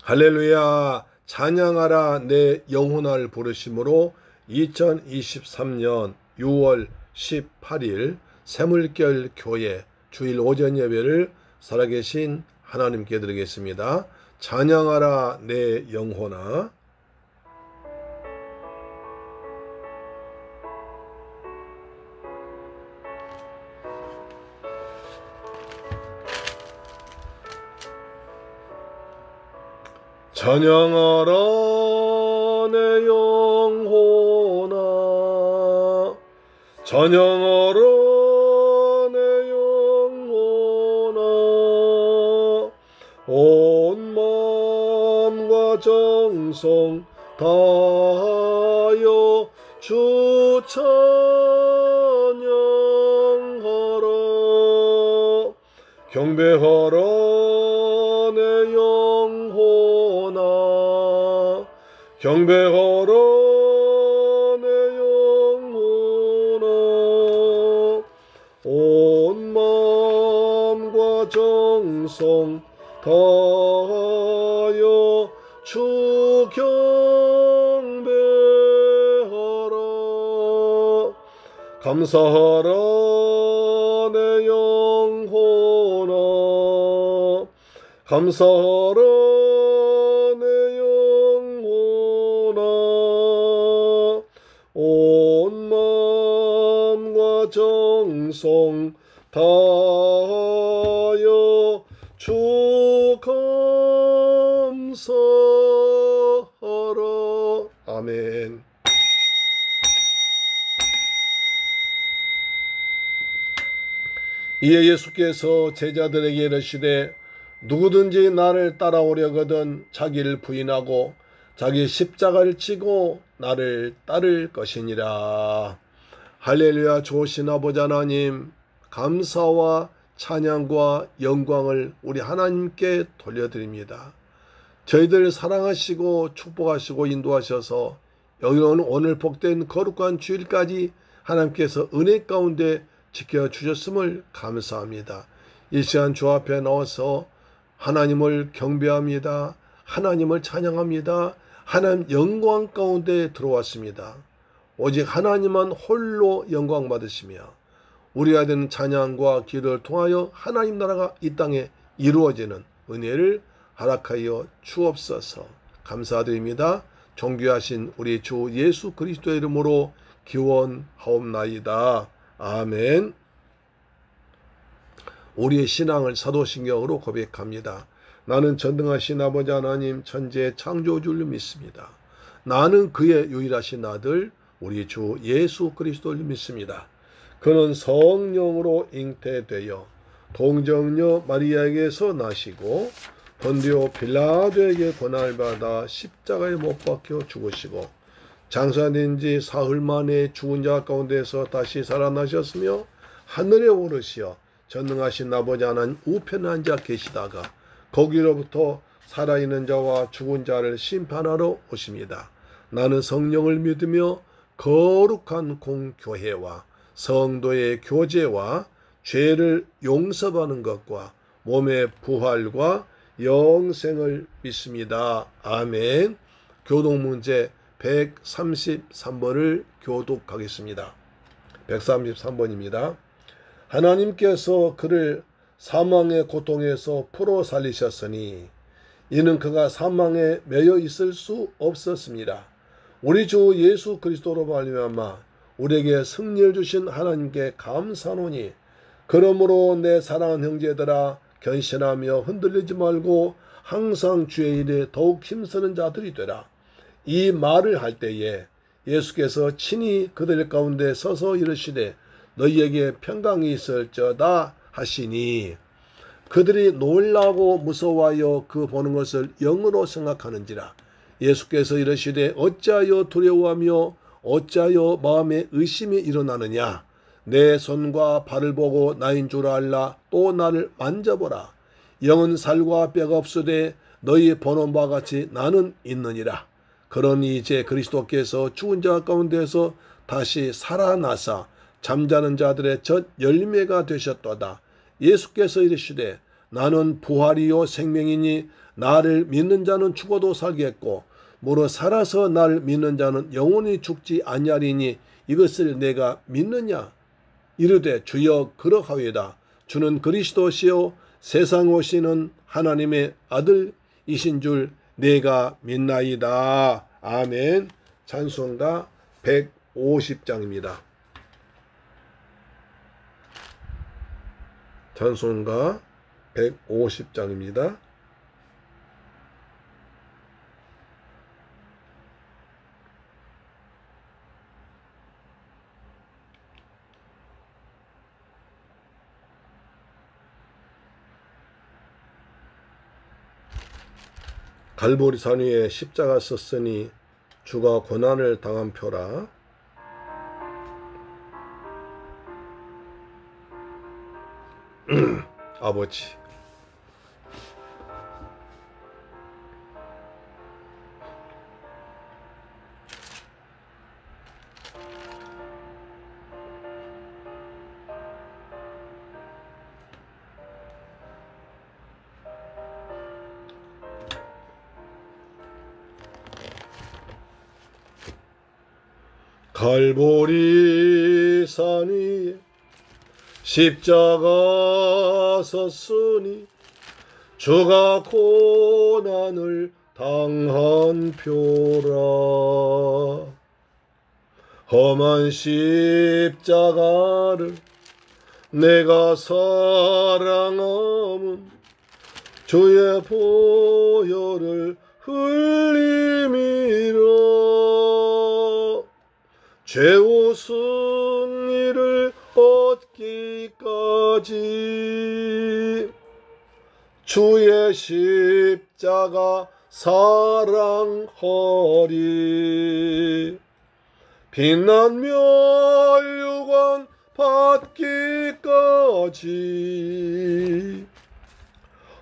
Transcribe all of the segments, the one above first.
할렐루야. 찬양하라 내 영혼을 부르심으로 2023년 6월 18일 새물결 교회 주일 오전 예배를 살아계신 하나님께 드리겠습니다. 찬양하라 내 영혼아. 찬양하라 내 영혼아, 찬양하라 내 영혼아, 온 마음과 정성 다하여 주 찬양하라. 경배하라 내 영혼아, 경배하라 내 영혼아, 온 마음과 정성 다하여 주 경배하라. 감사하라 내 영혼아, 감사하라 내 영혼아, 온 마음과 정성 다하여 주 감사하라. 아멘. 이에 예수께서 제자들에게 이르시되 누구든지 나를 따라오려거든 자기를 부인하고 자기 십자가를 지고 나를 따를 것이니라. 할렐루야. 좋으신 아버지 하나님, 감사와 찬양과 영광을 우리 하나님께 돌려드립니다. 저희들 사랑하시고 축복하시고 인도하셔서 여기는 오늘 복된 거룩한 주일까지 하나님께서 은혜 가운데 지켜주셨음을 감사합니다. 이 시간 주 앞에 나와서 하나님을 경배합니다. 하나님을 찬양합니다. 하나님 영광 가운데 들어왔습니다. 오직 하나님만 홀로 영광 받으시며 우리가 되는 찬양과 기도를 통하여 하나님 나라가 이 땅에 이루어지는 은혜를 허락하여 주옵소서. 감사드립니다. 존귀하신 우리 주 예수 그리스도의 이름으로 기원하옵나이다. 아멘. 우리의 신앙을 사도신경으로 고백합니다. 나는 전능하신 아버지 하나님 천지의 창조주를 믿습니다. 나는 그의 유일하신 아들 우리 주 예수 그리스도를 믿습니다. 그는 성령으로 잉태되어 동정녀 마리아에게서 나시고 본디오 빌라도에게 고난을 받아 십자가에 못 박혀 죽으시고 장사된 지 사흘 만에 죽은 자 가운데서 다시 살아나셨으며 하늘에 오르시어 전능하신 아버지 하나님 우편에 앉아 계시다가 거기로부터 살아있는 자와 죽은 자를 심판하러 오십니다. 나는 성령을 믿으며 거룩한 공교회와 성도의 교제와 죄를 용서받는 것과 몸의 부활과 영생을 믿습니다. 아멘. 교독문제 133번을 교독하겠습니다. 133번입니다. 하나님께서 그를 사망의 고통에서 풀어 살리셨으니 이는 그가 사망에 매여 있을 수 없었습니다. 우리 주 예수 그리스도로 말미암아 우리에게 승리를 주신 하나님께 감사하노니 그러므로 내 사랑하는 형제들아 견신하며 흔들리지 말고 항상 주의 일에 더욱 힘쓰는 자들이 되라. 이 말을 할 때에 예수께서 친히 그들 가운데 서서 이르시되 너희에게 평강이 있을저다 하시니 그들이 놀라고 무서워하여 그 보는 것을 영으로 생각하는지라. 예수께서 이르시되 어찌하여 두려워하며 어찌하여 마음에 의심이 일어나느냐. 내 손과 발을 보고 나인 줄 알라. 또 나를 만져보라. 영은 살과 뼈가 없으되 너희 보는 바와 같이 나는 있느니라. 그러니 이제 그리스도께서 죽은 자 가운데서 다시 살아나사 잠자는 자들의 첫 열매가 되셨도다. 예수께서 이르시되 나는 부활이요 생명이니 나를 믿는 자는 죽어도 살겠고 무릇 살아서 나를 믿는 자는 영원히 죽지 아니하리니 이것을 내가 믿느냐? 이르되 주여 그러하오이다. 주는 그리스도시요 세상 오시는 하나님의 아들이신 줄 내가 믿나이다. 아멘. 찬송가 150장입니다. 찬송가 150장입니다. 갈보리산 위에 십자가 썼으니 주가 고난을 당한 표라. 아버지, 갈보리산 위에 십자가 섰으니 주가 고난을 당한 표라. 험한 십자가를 내가 사랑함은 주의 보혈을 흘림이라. 죄우 승리를 얻기까지 주의 십자가 사랑하리. 빛난 멸류관 받기까지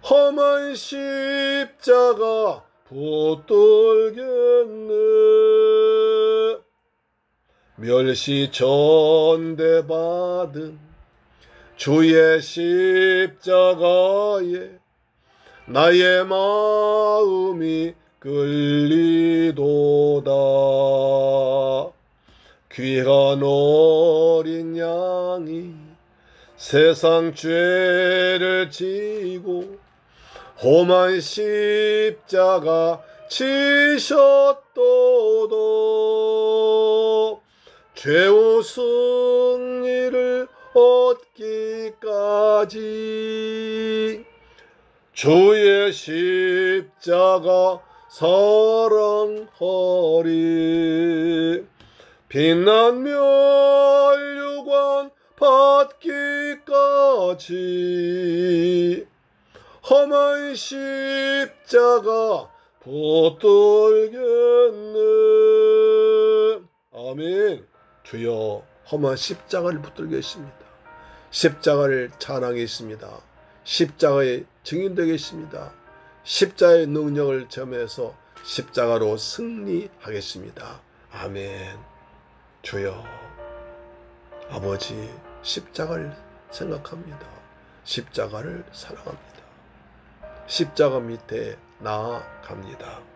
험한 십자가 붙들겠네. 멸시 전대받은 주의 십자가에 나의 마음이 끌리도다. 귀한 어린 양이 세상 죄를 지고 험한 십자가 지셨도다. 죄우 승리를 얻기까지 주의 십자가 사랑하리. 빛난 멸류관 받기까지 험한 십자가 붙들겠네. 아멘. 주여 험한 십자가를 붙들겠습니다. 십자가를 찬양했습니다. 십자가의 증인되겠습니다. 십자가의 능력을 점해서 십자가로 승리하겠습니다. 아멘. 주여 아버지 십자가를 생각합니다. 십자가를 사랑합니다. 십자가 밑에 나아갑니다.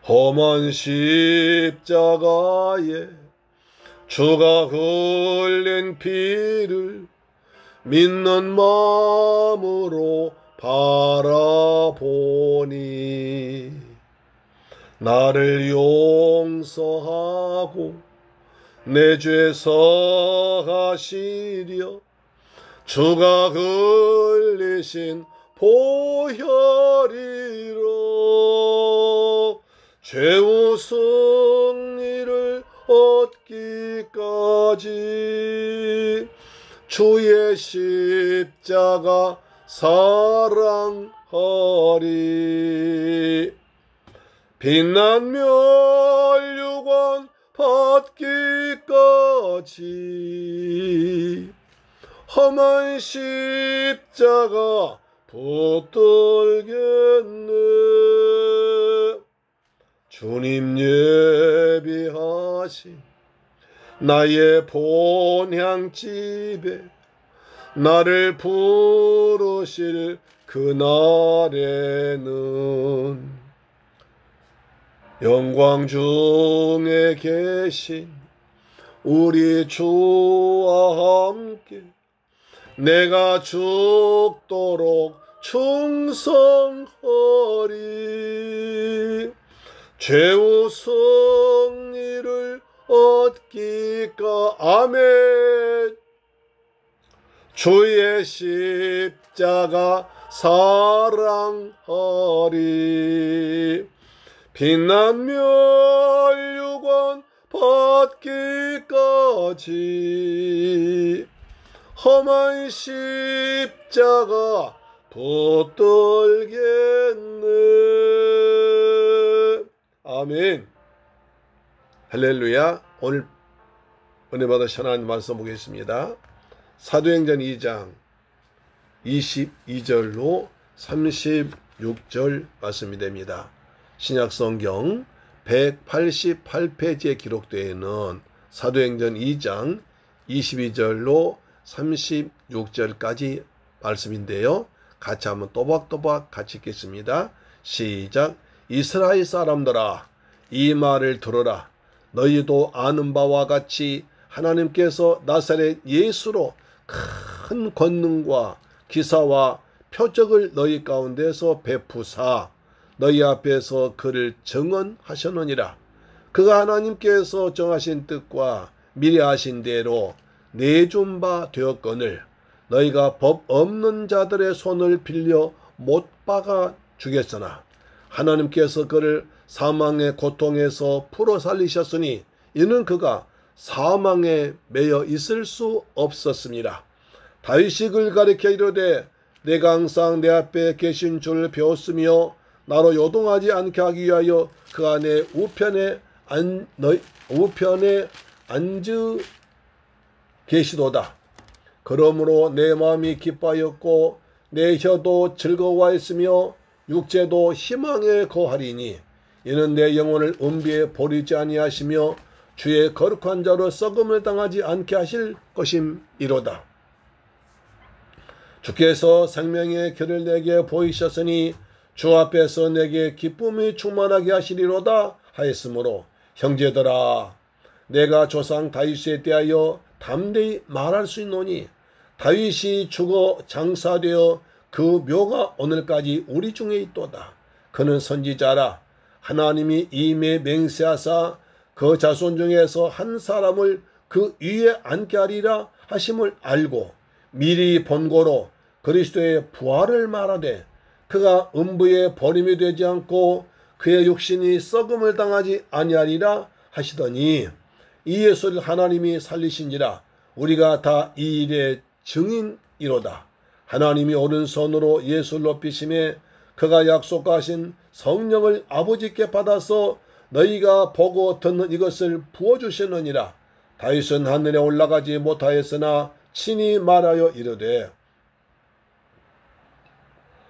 험한 십자가에 주가 흘린 피를 믿는 마음으로 바라보니 나를 용서하고 내 죄 사하시려 주가 흘리신 보혈이로 죄우 승리를 얻기까지 주의 십자가 사랑하리. 빛난 멸류관 받기까지 험한 십자가 붙들겠네. 주님 예비하신 나의 본향집에 나를 부르실 그날에는 영광 중에 계신 우리 주와 함께 내가 죽도록 충성하리. 최후 승리를 얻기까. 아멘. 주의 십자가 사랑하리. 빛난 멸류관 받기까지 험한 십자가 붙들겠네. 아멘. 할렐루야. 오늘 은혜 받으신 하나님 말씀 보겠습니다. 사도행전 2장 22절로 36절 말씀이 됩니다. 신약성경 188페이지에 기록되어 있는 사도행전 2장 22절로 36절까지 말씀인데요. 같이 한번 또박또박 같이 읽겠습니다. 시작. 이스라엘 사람들아, 이 말을 들어라. 너희도 아는 바와 같이 하나님께서 나사렛 예수로 큰 권능과 기사와 표적을 너희 가운데서 베푸사 너희 앞에서 그를 증언하셨느니라. 그가 하나님께서 정하신 뜻과 미리 하신 대로 내준 바 되었거늘 너희가 법 없는 자들의 손을 빌려 못 박아 주겠으나 하나님께서 그를 사망의 고통에서 풀어 살리셨으니 이는 그가 사망에 매여 있을 수 없었습니다. 다윗이 그를 가리켜 이르되 내가 항상 내 앞에 계신 줄을 배웠으며 나로 요동하지 않게 하기 위하여 그가 내 우편에 앉으 계시도다. 그러므로 내 마음이 기뻐하였고 내 혀도 즐거워하였으며 육체도 희망에 거하리니 이는 내 영혼을 은비에 버리지 아니하시며 주의 거룩한 자로 썩음을 당하지 않게 하실 것임이로다. 주께서 생명의 길을 내게 보이셨으니 주 앞에서 내게 기쁨이 충만하게 하시리로다 하였으므로 형제들아 내가 조상 다윗에 대하여 담대히 말할 수 있노니 다윗이 죽어 장사되어 그 묘가 오늘까지 우리 중에 있도다. 그는 선지자라. 하나님이 이미 맹세하사 그 자손 중에서 한 사람을 그 위에 앉게 하리라 하심을 알고 미리 본고로 그리스도의 부활을 말하되 그가 음부에 버림이 되지 않고 그의 육신이 썩음을 당하지 아니하리라 하시더니 이 예수를 하나님이 살리신지라. 우리가 다 이 일의 증인이로다. 하나님이 오른손으로 예수를 높이심에 그가 약속하신 성령을 아버지께 받아서 너희가 보고 듣는 이것을 부어주시느니라. 다윗은 하늘에 올라가지 못하였으나 친히 말하여 이르되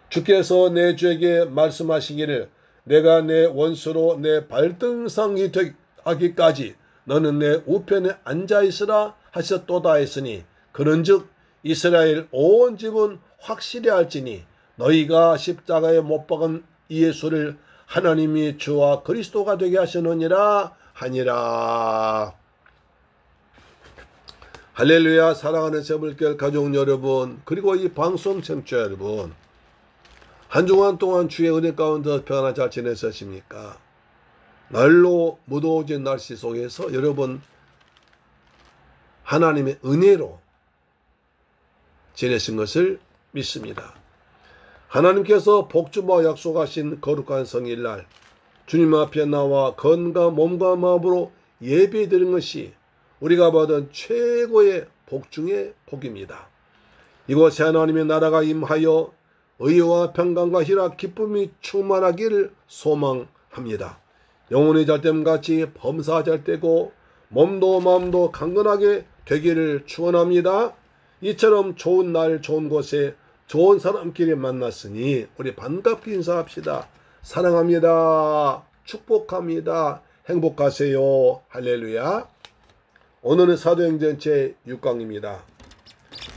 주께서 내 주에게 말씀하시기를 내가 내 원수로 내 발등상이 하기까지 너는 내 우편에 앉아있으라 하셨도다 했으니 그런즉 이스라엘 온 집은 확실히 알지니 너희가 십자가에 못 박은 이 예수를 하나님이 주와 그리스도가 되게 하시느니라 하니라. 할렐루야. 사랑하는 새물결 가족 여러분, 그리고 이 방송 청취자 여러분, 한 주간 동안 주의 은혜 가운데 평안히 잘 지내셨습니까? 날로 무더워진 날씨 속에서 여러분 하나님의 은혜로 지내신 것을 믿습니다. 하나님께서 복주마 약속하신 거룩한 성일날 주님 앞에 나와 건강 몸과 마음으로 예배드리는 것이 우리가 받은 최고의 복 중의 복입니다. 이곳에 하나님의 나라가 임하여 의와 평강과 희락 기쁨이 충만하기를 소망합니다. 영혼이 잘됨같이 범사 잘되고 몸도 마음도 강건하게 되기를 축원합니다. 이처럼 좋은 날 좋은 곳에 좋은 사람끼리 만났으니 우리 반갑게 인사합시다. 사랑합니다. 축복합니다. 행복하세요. 할렐루야. 오늘은 사도행전 제6강입니다.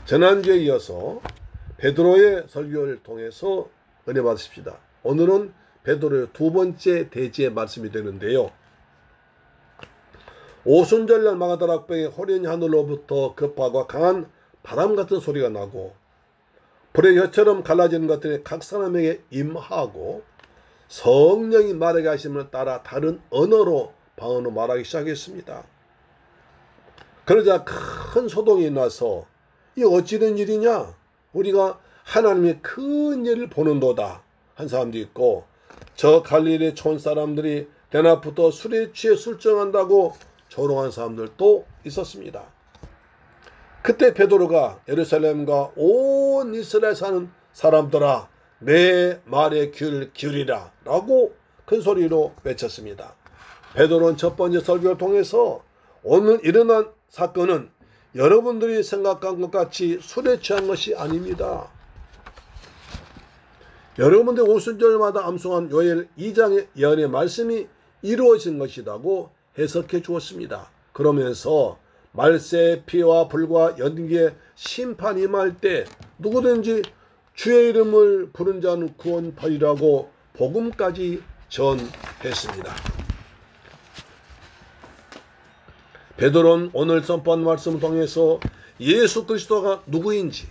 지난주에 이어서 베드로의 설교를 통해서 은혜 받으십시다. 오늘은 베드로의 두 번째 대지의 말씀이 되는데요. 오순절날 마가다락방에 호련히 하늘로부터 급하고 강한 바람 같은 소리가 나고 불의 혀처럼 갈라지는 것들이 각 사람에게 임하고 성령이 말하게 하심을 따라 다른 언어로 방언으로 말하기 시작했습니다. 그러자 큰 소동이 나서 이 어찌된 일이냐? 우리가 하나님의 큰 일을 보는도다 한 사람도 있고, 저 갈릴리 촌 사람들이 대낮부터 술에 취해 술정한다고 조롱한 사람들도 있었습니다. 그때 베드로가 예루살렘과 온 이스라엘 사는 사람들아, 내 말에 귀를 기울이라 라고 큰 소리로 외쳤습니다. 베드로는 첫 번째 설교를 통해서 오늘 일어난 사건은 여러분들이 생각한 것 같이 술에 취한 것이 아닙니다. 여러분들 오순절마다 암송한 요엘 2장의 예언의 말씀이 이루어진 것이라고 해석해 주었습니다. 그러면서 말세 피와 불과 연기의 심판이 임할 때 누구든지 주의 이름을 부른 자는 구원받으리라고 복음까지 전했습니다. 베드로는 오늘 선포한 말씀을 통해서 예수 그리스도가 누구인지,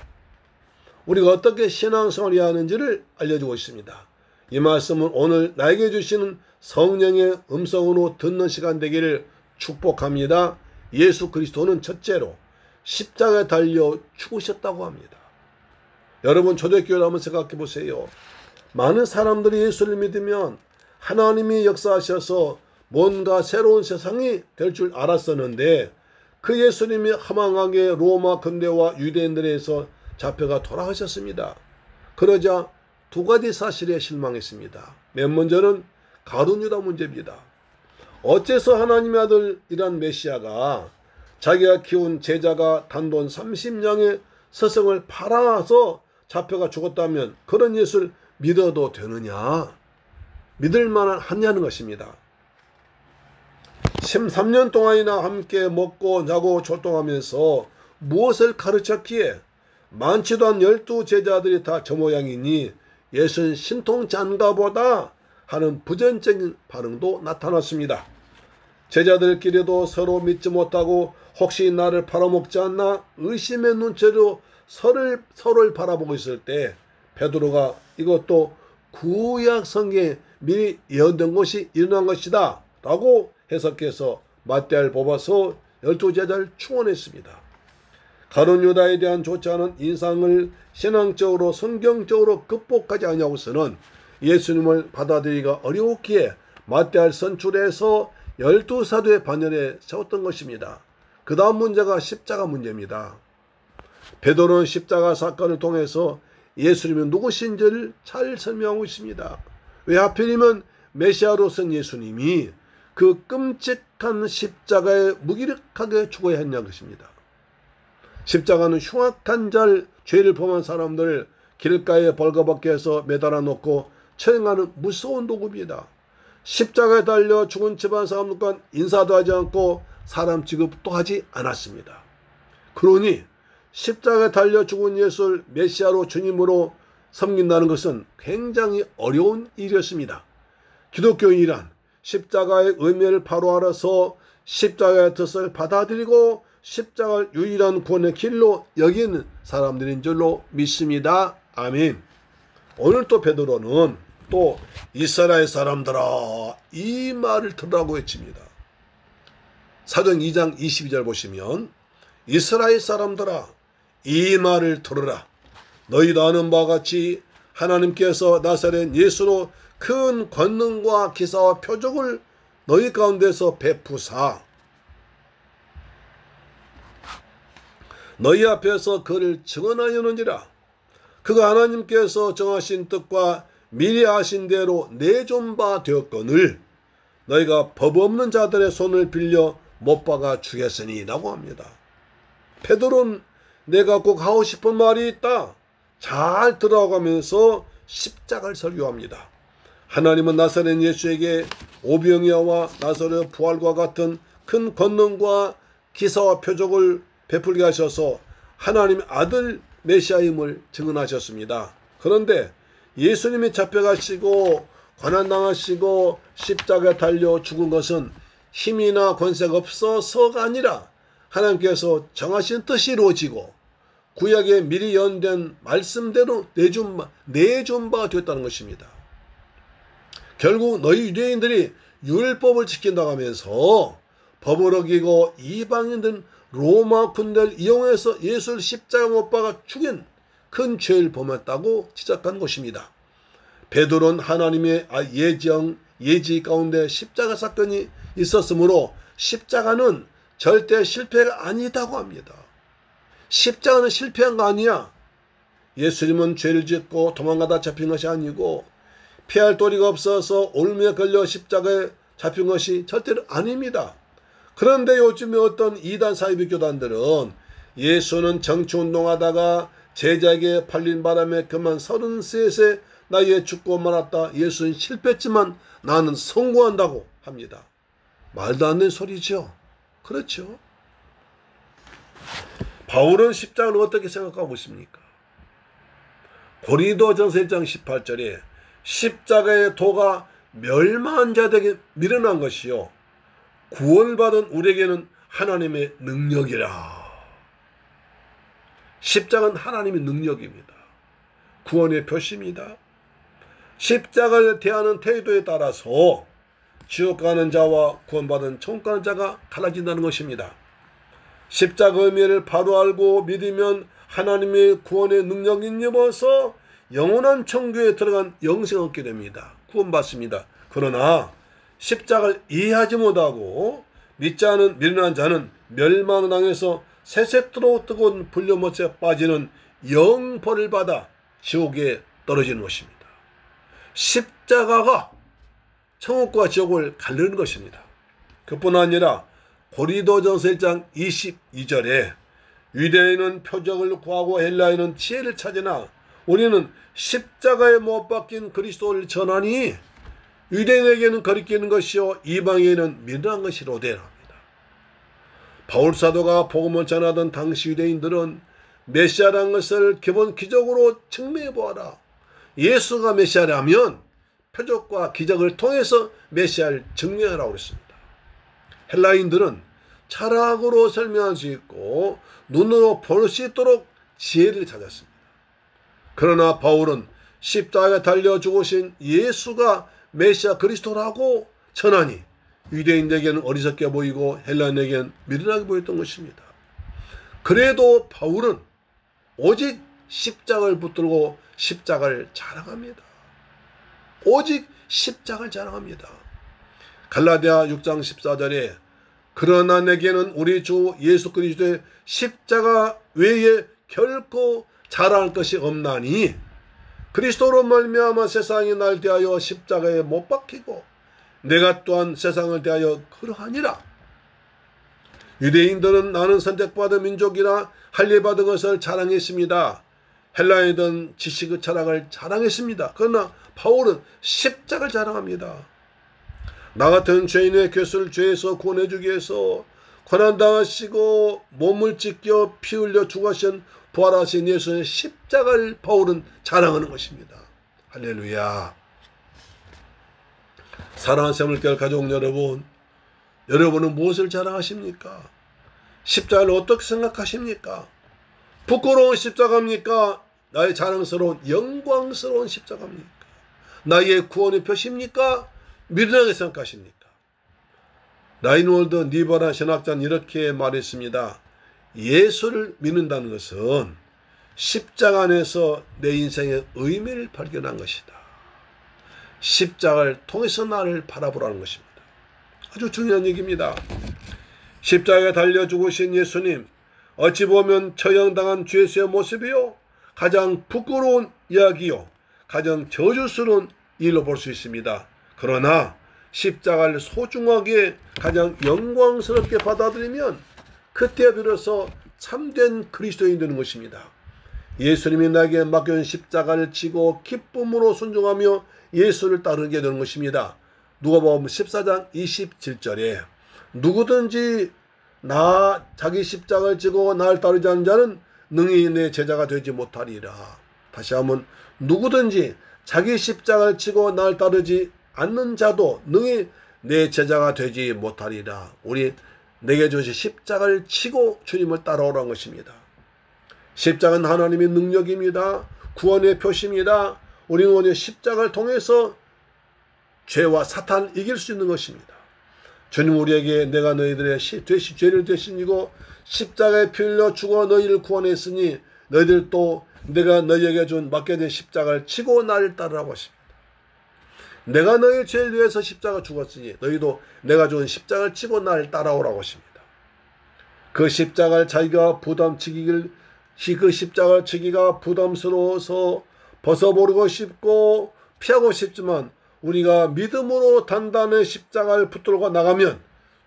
우리가 어떻게 신앙생활을 해야 하는지를 알려주고 있습니다. 이 말씀은 오늘 나에게 주시는 성령의 음성으로 듣는 시간 되기를 축복합니다. 예수 그리스도는 첫째로 십자가에 달려 죽으셨다고 합니다. 여러분, 초대교회를 한번 생각해 보세요. 많은 사람들이 예수를 믿으면 하나님이 역사하셔서 뭔가 새로운 세상이 될 줄 알았었는데, 그 예수님이 허망하게 로마 근대와 유대인들에 의해서 잡혀가 돌아가셨습니다. 그러자 두 가지 사실에 실망했습니다. 맨 먼저는 가룟 유다 문제입니다. 어째서 하나님의 아들이란 메시아가 자기가 키운 제자가 단돈 30냥의 서성을 팔아서 잡혀가 죽었다면 그런 예수를 믿어도 되느냐? 믿을 만하냐는 것입니다. 13년 동안이나 함께 먹고 자고 출동하면서 무엇을 가르쳤기에 많지도 않은 12제자들이 다 저 모양이니 예수는 신통치 않은가 보다 하는 부정적인 반응도 나타났습니다. 제자들끼리도 서로 믿지 못하고 혹시 나를 팔아먹지 않나 의심의 눈초리로 서로를 바라보고 있을 때 베드로가 이것도 구약 성경에 미리 예언된 것이 일어난 것이다 라고 해석해서 맞대를 뽑아서 12제자를 충원했습니다. 가룟 유다에 대한 좋지 않은 인상을 신앙적으로 성경적으로 극복하지 않냐고서는 예수님을 받아들이기가 어려웠기에 맞대를 선출해서 12사도의 반열에 세웠던 것입니다. 그 다음 문제가 십자가 문제입니다. 베드로는 십자가 사건을 통해서 예수님이 누구신지를 잘 설명하고 있습니다. 왜 하필이면 메시아로선 예수님이 그 끔찍한 십자가에 무기력하게 죽어야 했냐는 것입니다. 십자가는 흉악한 죄를 범한 사람들을 길가에 벌거벗게 해서 매달아 놓고 처형하는 무서운 도구입니다. 십자가에 달려 죽은 집안 사람들과 인사도 하지 않고 사람 취급도 하지 않았습니다. 그러니 십자가에 달려 죽은 예수를 메시아로 주님으로 섬긴다는 것은 굉장히 어려운 일이었습니다. 기독교인이란 십자가의 의미를 바로 알아서 십자가의 뜻을 받아들이고 십자가를 유일한 구원의 길로 여기는 사람들인 줄로 믿습니다. 아멘. 오늘 또 베드로는 또 이스라엘 사람들아 이 말을 들으라고 외칩니다. 사도행 2장 22절 보시면 이스라엘 사람들아 이 말을 들으라. 너희도 아는 바와 같이 하나님께서 나사렛 예수로 큰 권능과 기사와 표적을 너희 가운데서 베푸사 너희 앞에서 그를 증언하였느니라. 그가 하나님께서 정하신 뜻과 미리 아신 대로 내준 바 되었거늘 너희가 법 없는 자들의 손을 빌려 못 박아 죽였으니 라고 합니다. 베드로는 내가 꼭 하고 싶은 말이 있다. 잘 들어가면서 십자가를 설교합니다. 하나님은 나사렛 예수에게 오병이어와 나사렛 부활과 같은 큰 권능과 기사와 표적을 베풀게 하셔서 하나님의 아들 메시아임을 증언하셨습니다. 그런데 예수님이 잡혀가시고 고난당하시고 십자가에 달려 죽은 것은 힘이나 권세가 없어서가 아니라 하나님께서 정하신 뜻이 이루어지고 구약에 미리 예언된 말씀대로 내준 바가 되었다는 것입니다. 결국 너희 유대인들이 율법을 지킨다고 하면서 법을 어기고 이방인들은 로마 군대를 이용해서 예수를 십자가 못 박아 죽인 큰 죄를 범했다고 지적한 것입니다. 베드로는 하나님의 예지 가운데 십자가 사건이 있었으므로 십자가는 절대 실패가 아니다고 합니다. 십자가는 실패한 거 아니야. 예수님은 죄를 짓고 도망가다 잡힌 것이 아니고 피할 도리가 없어서 올무에 걸려 십자가에 잡힌 것이 절대로 아닙니다. 그런데 요즘에 어떤 이단 사이비 교단들은 예수는 정치운동하다가 제자에게 팔린 바람에 그만 33세 나이에 죽고 말았다. 예수는 실패했지만 나는 성공한다고 합니다. 말도 안 되는 소리죠. 그렇죠. 바울은 십자가를 어떻게 생각하고 있습니까? 고린도전서 1장 18절에 십자가의 도가 멸망한 자들에게 미련한 것이요 구원받은 우리에게는 하나님의 능력이라. 십자가는 하나님의 능력입니다. 구원의 표시입니다. 십자가를 대하는 태도에 따라서 지옥 가는 자와 구원받은 천국 가는 자가 달라진다는 것입니다. 십자가 의미를 바로 알고 믿으면 하나님의 구원의 능력이 입어서 영원한 천국에 들어간 영생을 얻게 됩니다. 구원받습니다. 그러나 십자가를 이해하지 못하고 믿지 않은 미련한 자는 멸망을 당해서 새색도록 뜨거운 불려못에 빠지는 영벌을 받아 지옥에 떨어지는 것입니다. 십자가가 천국과 지옥을 가르는 것입니다. 그뿐 아니라 고린도전서 1장 22절에 유대인은 표적을 구하고 헬라인은 지혜를 찾으나 우리는 십자가에 못 박힌 그리스도를 전하니 유대인에게는 거리끼는 것이요 이방인에게는 미련한 것이로되 합니다. 바울 사도가 복음을 전하던 당시 유대인들은 메시아라는 것을 기본 기적으로 증명해 보아라. 예수가 메시아라면 표적과 기적을 통해서 메시아를 증명하라고 했습니다. 헬라인들은 철학으로 설명할 수 있고 눈으로 볼 수 있도록 지혜를 찾았습니다. 그러나 바울은 십자가에 달려 죽으신 예수가 메시아 그리스도라고 전하니 유대인에게는 어리석게 보이고 헬라인에게는 미련하게 보였던 것입니다. 그래도 바울은 오직 십자가를 붙들고 십자가를 자랑합니다. 오직 십자가를 자랑합니다. 갈라디아 6장 14절에 그러나 내게는 우리 주 예수 그리스도의 십자가 외에 결코 자랑할 것이 없나니 그리스도로 말미암아 세상이 날 대하여 십자가에 못 박히고 내가 또한 세상을 대하여 그러하니라. 유대인들은 나는 선택받은 민족이라 할례받은 것을 자랑했습니다. 헬라인들은 지식의 철학을 자랑했습니다. 그러나 바울은 십자가를 자랑합니다. 나 같은 죄인의 괴수를 죄에서 구원해주기 위해서 고난당하시고 몸을 찢겨 피 흘려 죽으신 부활하신 예수의 십자가를 바울은 자랑하는 것입니다. 할렐루야. 사랑하는 새물교회 가족 여러분, 여러분은 무엇을 자랑하십니까? 십자가를 어떻게 생각하십니까? 부끄러운 십자가입니까? 나의 자랑스러운 영광스러운 십자가입니까? 나의 구원의 표시입니까? 미련하게 생각하십니까? 라인월드 니버라 신학자는 이렇게 말했습니다. 예수를 믿는다는 것은 십자가 안에서 내 인생의 의미를 발견한 것이다. 십자가를 통해서 나를 바라보라는 것입니다. 아주 중요한 얘기입니다. 십자가에 달려 죽으신 예수님, 어찌 보면 처형당한 죄수의 모습이요 가장 부끄러운 이야기요 가장 저주스러운 일로 볼 수 있습니다. 그러나 십자가를 소중하게 가장 영광스럽게 받아들이면 그때 비로소 참된 그리스도인이 되는 것입니다. 예수님이 나에게 맡겨진 십자가를 지고 기쁨으로 순종하며 예수를 따르게 되는 것입니다. 누가복음 14장 27절에 누구든지 자기 십자가를 지고 나를 따르지 않는 자는 능히 내 제자가 되지 못하리라. 다시 한번, 누구든지 자기 십자가를 지고 나를 따르지 않는 자도 능히 내 제자가 되지 못하리라. 우리 내게 주신 십자가를 지고 주님을 따라오라는 것입니다. 십자가는 하나님의 능력입니다. 구원의 표시입니다. 우리는 오늘 십자가를 통해서 죄와 사탄을 이길 수 있는 것입니다. 주님 우리에게 내가 너희들의 죄를 대신지고 십자가에 피 흘려 죽어 너희를 구원했으니 너희들도 내가 너희에게 맡게 된 십자가를 지고 나를 따르라고 하십니다. 내가 너희 죄를 위해서 십자가 죽었으니 너희도 내가 준 십자가를 지고 나를 따라오라고 하십니다. 그 십자가를 자기가 그 십자가를 지기가 부담스러워서 벗어버리고 싶고 피하고 싶지만 우리가 믿음으로 단단히 십자가를 붙들고 나가면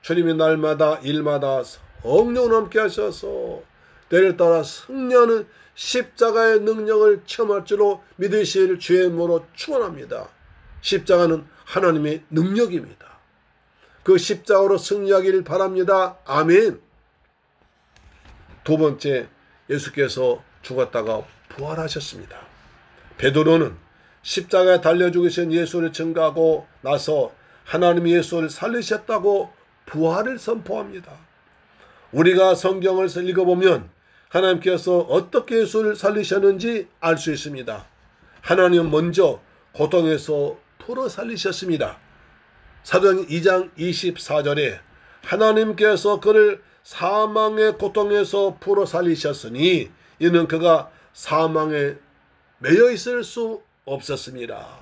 주님이 날마다 일마다 성령을 함께 하셔서 때를 따라 승리하는 십자가의 능력을 체험할 줄로 믿으실 주의 이름으로 축원합니다. 십자가는 하나님의 능력입니다. 그 십자가로 승리하기를 바랍니다. 아멘. 두 번째, 예수께서 죽었다가 부활하셨습니다. 베드로는 십자가에 달려 죽으신 예수를 증거하고 나서 하나님이 예수를 살리셨다고 부활을 선포합니다. 우리가 성경을 읽어보면 하나님께서 어떻게 예수를 살리셨는지 알 수 있습니다. 하나님은 먼저 고통에서 풀어 살리셨습니다. 사도행전 2장 24절에 하나님께서 그를 사망의 고통에서 풀어 살리셨으니 이는 그가 사망에 매여 있을 수 없었습니다.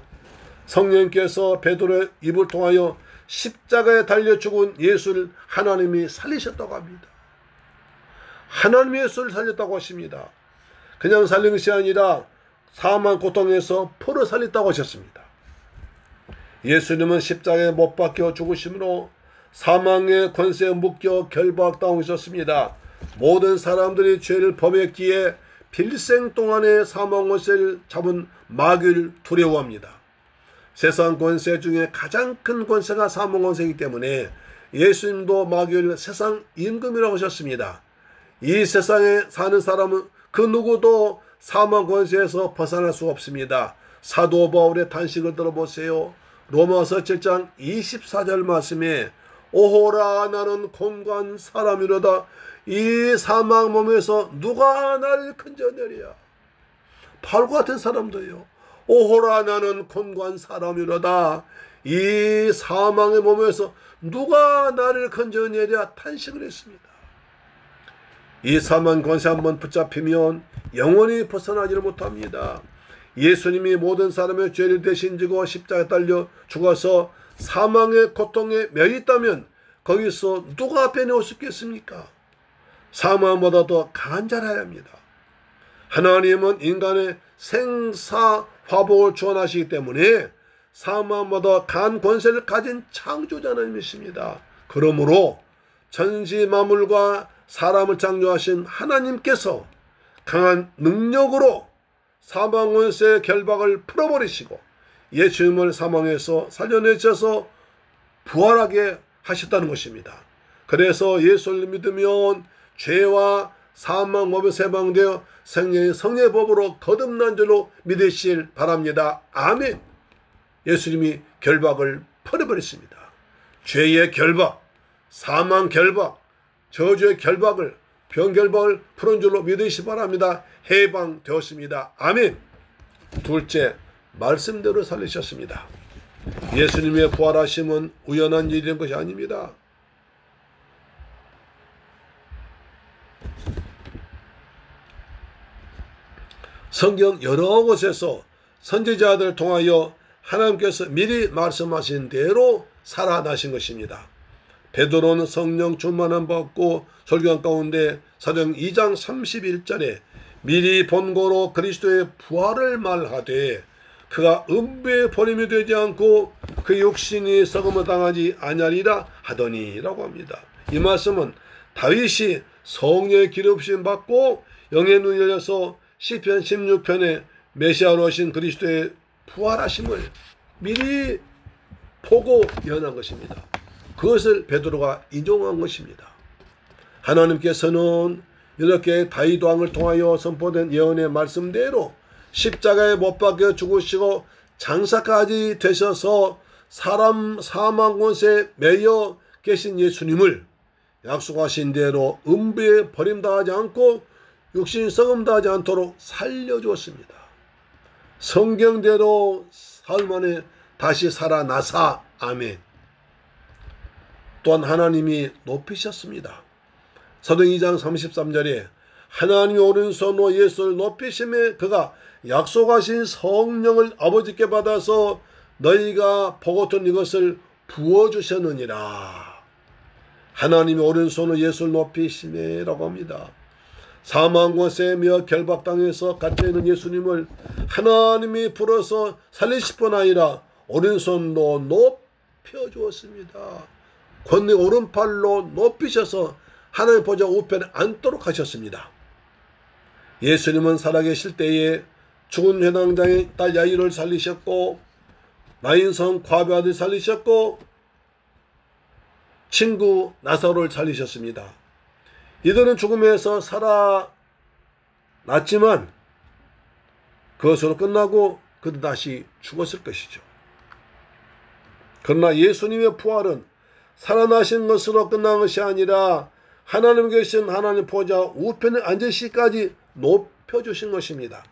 성령께서 베드로의 입을 통하여 십자가에 달려 죽은 예수를 하나님이 살리셨다고 합니다. 하나님이 예수를 살렸다고 하십니다. 그냥 살린 것이 아니라 사망 고통에서 풀어 살렸다고 하셨습니다. 예수님은 십자가에 못 박혀 죽으심으로 사망의 권세에 묶여 결박당하셨습니다. 모든 사람들이 죄를 범했기에 필생 동안의 사망 권세를 잡은 마귀를 두려워합니다. 세상 권세 중에 가장 큰 권세가 사망 권세이기 때문에 예수님도 마귀를 세상 임금이라고 하셨습니다. 이 세상에 사는 사람은 그 누구도 사망 권세에서 벗어날 수가 없습니다. 사도 바울의 단식을 들어보세요. 로마서 7장 24절 말씀에 오호라 나는 곤고한 사람이로다 이 사망 몸에서 누가 나를 건져내랴. 바울과 같은 사람도요. 오호라 나는 곤고한 사람이로다 이 사망의 몸에서 누가 나를 건져내랴 탄식을 했습니다. 이 사망 권세 한번 붙잡히면 영원히 벗어나지를 못합니다. 예수님이 모든 사람의 죄를 대신 지고 십자가에 달려 죽어서 사망의 고통에 매여 있다면 거기서 누가 빼내올 수 있겠습니까? 사망보다 더 강한 자라야 합니다. 하나님은 인간의 생사화복을 주원하시기 때문에 사망보다 강한 권세를 가진 창조자 하나님이십니다. 그러므로 천지 만물과 사람을 창조하신 하나님께서 강한 능력으로 사망 권세의 결박을 풀어버리시고 예수님을 사망에서 살려내셔서 부활하게 하셨다는 것입니다. 그래서 예수를 믿으면 죄와 사망 법에서 해방되어 성령의 법으로 거듭난 줄로 믿으실 바랍니다. 아멘. 예수님이 결박을 풀어버렸습니다. 죄의 결박, 사망 결박, 저주의 결박을, 병 결박을 푸는 줄로 믿으시기 바랍니다. 해방되었습니다. 아멘. 둘째, 말씀대로 살리셨습니다. 예수님의 부활하심은 우연한 일인 것이 아닙니다. 성경 여러 곳에서 선지자들을 통하여 하나님께서 미리 말씀하신 대로 살아나신 것입니다. 베드로는 성령 충만함 받고 설교한 가운데 사도행전 2장 31절에 미리 본고로 그리스도의 부활을 말하되 그가 음부에 버림이 되지 않고 그 육신이 썩음을 당하지 아니하리라 하더니라고 합니다. 이 말씀은 다윗이 성령의 기름부심 받고 영의 눈이 열려서 시편 16편에 메시아로 오신 그리스도의 부활하심을 미리 보고 예언한 것입니다. 그것을 베드로가 인용한 것입니다. 하나님께서는 이렇게 다윗 왕을 통하여 선포된 예언의 말씀대로 십자가에 못 박혀 죽으시고 장사까지 되셔서 사망 권세에 매여 계신 예수님을 약속하신 대로 음부에 버림당하지 않고 육신 썩음당하지 않도록 살려주었습니다. 성경대로 사흘 만에 다시 살아나사. 아멘. 또한 하나님이 높이셨습니다. 사도행 2장 33절에 하나님이 오른손으로 예수를 높이심에 그가 약속하신 성령을 아버지께 받아서 너희가 보고던 이것을 부어주셨느니라. 하나님이 오른손으로 예수를 높이심에라고 합니다. 사망 권세에 매어 결박당해서 갇혀있는 예수님을 하나님이 불어서 살리실 뿐 아니라 오른손으로 높여주었습니다. 권능 오른팔로 높이셔서 하나님 보좌 우편에 앉도록 하셨습니다. 예수님은 살아계실 때에 죽은 회당장의 딸 야이를 살리셨고 나인성 과부 아들 살리셨고 친구 나사로를 살리셨습니다. 이들은 죽음에서 살아났지만 그것으로 끝나고 그들 다시 죽었을 것이죠. 그러나 예수님의 부활은 살아나신 것으로 끝난 것이 아니라 하나님 계신 하나님 보좌 우편에 앉으시기까지 높여주신 것입니다.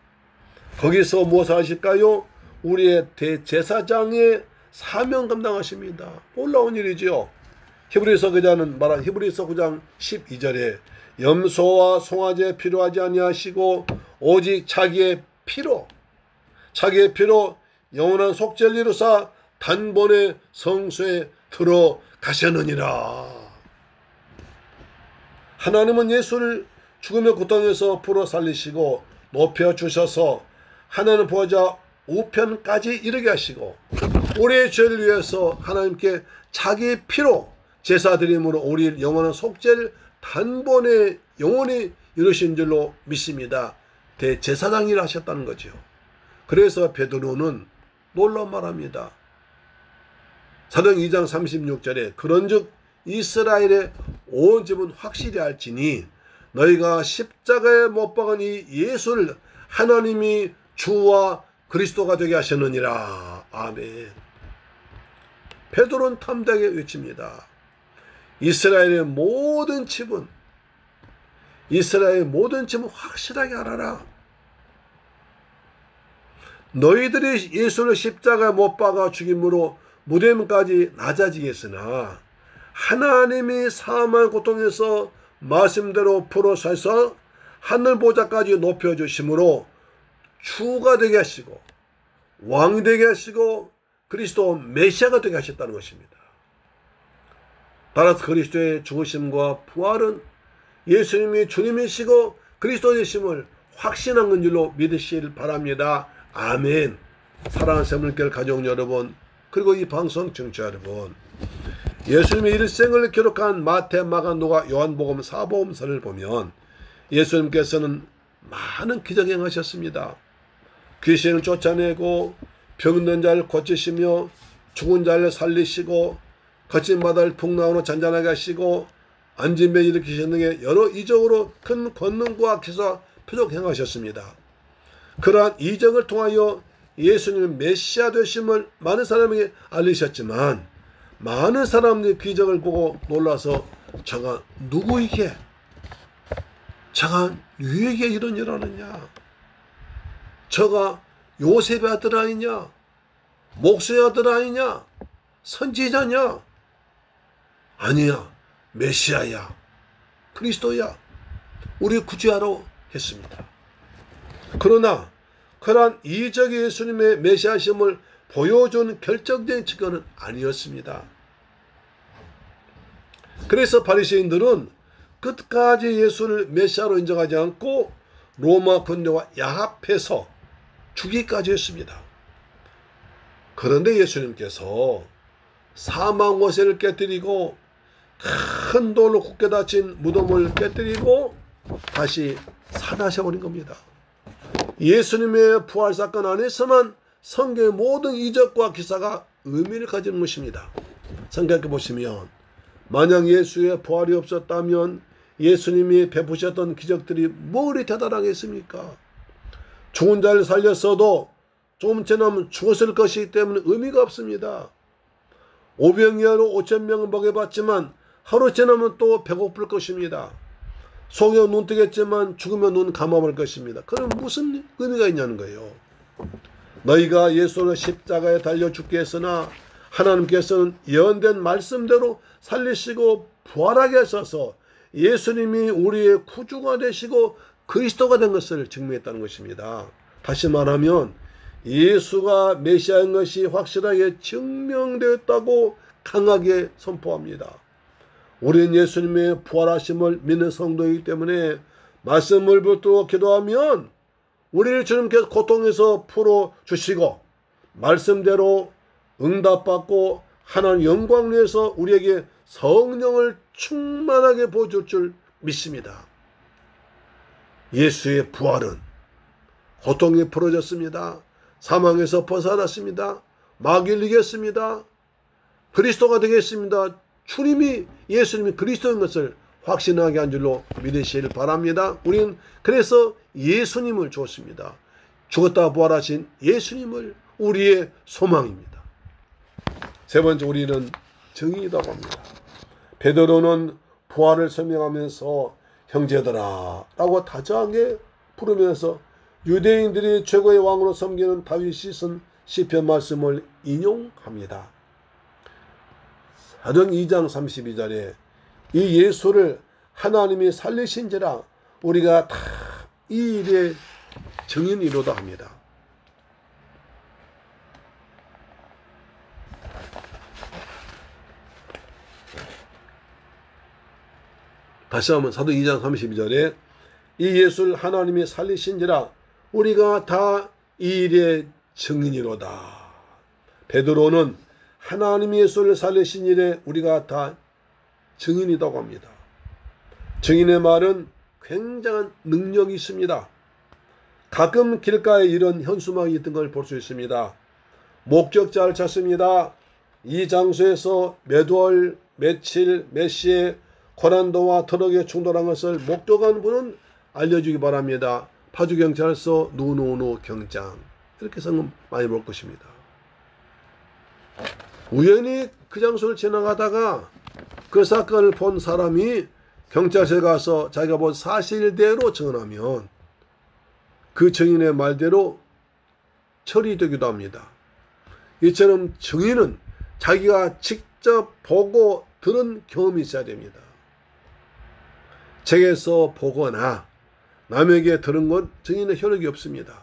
거기서 무엇을 하실까요? 우리의 대제사장의 사명 감당하십니다. 놀라운 일이지요. 히브리서 기자는 말한 히브리서 9장 12절에 염소와 송아지 필요하지 아니하시고 오직 자기의 피로 영원한 속죄를 이루사 단번에 성소에 들어가셨느니라. 하나님은 예수를 죽음의 고통에서 풀어 살리시고 높여주셔서 하나님 보좌 우편까지 이르게 하시고 우리의 죄를 위해서 하나님께 자기의 피로 제사드림으로 우리 영원한 속죄를 단번에 영원히 이루신 줄로 믿습니다. 대제사장이라 하셨다는 거죠. 그래서 베드로는 놀라운 말합니다. 사도행 2장 36절에 그런즉 이스라엘의 온 집은 확실히 알지니 너희가 십자가에 못 박은 이 예수를 하나님이 주와 그리스도가 되게 하셨느니라. 아멘. 베드로는 탐대하게 외칩니다. 이스라엘의 모든 집은 확실하게 알아라. 너희들이 예수를 십자가에 못 박아 죽임으로 무덤까지 낮아지겠으나 하나님이 사망의 고통에서 말씀대로 풀어서 하늘 보좌까지 높여주심으로 주가 되게 하시고 왕이 되게 하시고 그리스도 메시아가 되게 하셨다는 것입니다. 따라서 그리스도의 죽으심과 부활은 예수님이 주님이시고 그리스도이심을 확신한 건줄로 믿으시길 바랍니다. 아멘. 사랑하는 새물결 가족 여러분, 그리고 이 방송 청취자 여러분, 예수님의 일생을 기록한 마태, 마가, 누가, 요한복음 4복음서를 보면 예수님께서는 많은 기적을 행하셨습니다. 귀신을 쫓아내고 병든 자를 고치시며 죽은 자를 살리시고 거친 바다를 풍랑으로 잔잔하게 하시고 앉은 배 일으키시는 등의 여러 이적으로 큰 권능과 기사 표적 행하셨습니다. 그러한 이적을 통하여 예수님의 메시아 되심을 많은 사람에게 알리셨지만 많은 사람들이 기적을 보고 놀라서 저가 누구에게, 저가 누구에게 이런 일 하느냐, 저가 요셉의 아들 아니냐, 목수의 아들 아니냐, 선지자냐, 아니야, 메시아야, 그리스도야, 우리 구주하러 했습니다. 그러나 그러한 이적의 예수님의 메시아심을 보여준 결정적인 증거는 아니었습니다. 그래서 바리새인들은 끝까지 예수를 메시아로 인정하지 않고 로마 군대와 야합해서 죽이기까지 했습니다. 그런데 예수님께서 사망 권세를 깨뜨리고 큰 돌로 굳게 닫힌 무덤을 깨뜨리고 다시 살아나셔버린 겁니다. 예수님의 부활 사건 안에서만 성경의 모든 이적과 기사가 의미를 가지는 것입니다. 생각해 보시면 만약 예수의 부활이 없었다면 예수님이 베푸셨던 기적들이 뭐 그리 대단하겠습니까? 죽은 자를 살렸어도 조금 지나면 죽었을 것이기 때문에 의미가 없습니다. 오병이어로 5,000명을 먹여봤지만 하루 지나면 또 배고플 것입니다. 속여 눈 뜨겠지만 죽으면 눈 감아볼 것입니다. 그럼 무슨 의미가 있냐는 거예요. 너희가 예수를 십자가에 달려 죽게 했으나 하나님께서는 예언된 말씀대로 살리시고 부활하게 하셔서 예수님이 우리의 구주가 되시고 그리스도가 된 것을 증명했다는 것입니다. 다시 말하면 예수가 메시아인 것이 확실하게 증명되었다고 강하게 선포합니다. 우리는 예수님의 부활하심을 믿는 성도이기 때문에 말씀을 붙들고 기도하면 우리를 주님께서 고통에서 풀어주시고 말씀대로 응답받고 하나님 영광 위에서 우리에게 성령을 충만하게 보여줄 줄 믿습니다. 예수의 부활은 고통이 풀어졌습니다. 사망에서 벗어났습니다. 마귀를 이겼습니다. 그리스도가 되겠습니다. 주님이 예수님이 그리스도인 것을 확신하게 한 줄로 믿으시길 바랍니다. 우리는 그래서 예수님을 줬습니다. 죽었다 부활하신 예수님을 우리의 소망입니다. 세 번째, 우리는 증인이라고 합니다. 베드로는 부활을 설명하면서 형제들아 라고 다정하게 부르면서 유대인들이 최고의 왕으로 섬기는 다윗이 쓴 시편 말씀을 인용합니다. 사도행 2장 32절에 이 예수를 하나님이 살리신지라 우리가 다 이 일의 증인이로다 합니다. 다시 한번 사도 2장 32절에 이 예수를 하나님이 살리신지라 우리가 다 이 일의 증인이로다. 베드로는 하나님이 예수를 살리신 일에 우리가 다 증인이라고 합니다. 증인의 말은 굉장한 능력이 있습니다. 가끔 길가에 이런 현수막이 있던 걸 볼 수 있습니다. 목격자를 찾습니다. 이 장소에서 몇 월, 며칠, 몇 시에 고난도와 트럭에 충돌한 것을 목격한 분은 알려주기 바랍니다. 파주경찰서 누누누 경장. 이렇게 성금 많이 볼 것입니다. 우연히 그 장소를 지나가다가 그 사건을 본 사람이 경찰서에 가서 자기가 본 사실대로 증언하면 그 증인의 말대로 처리되기도 합니다. 이처럼 증인은 자기가 직접 보고 들은 경험이 있어야 됩니다. 책에서 보거나 남에게 들은 건 증인의 효력이 없습니다.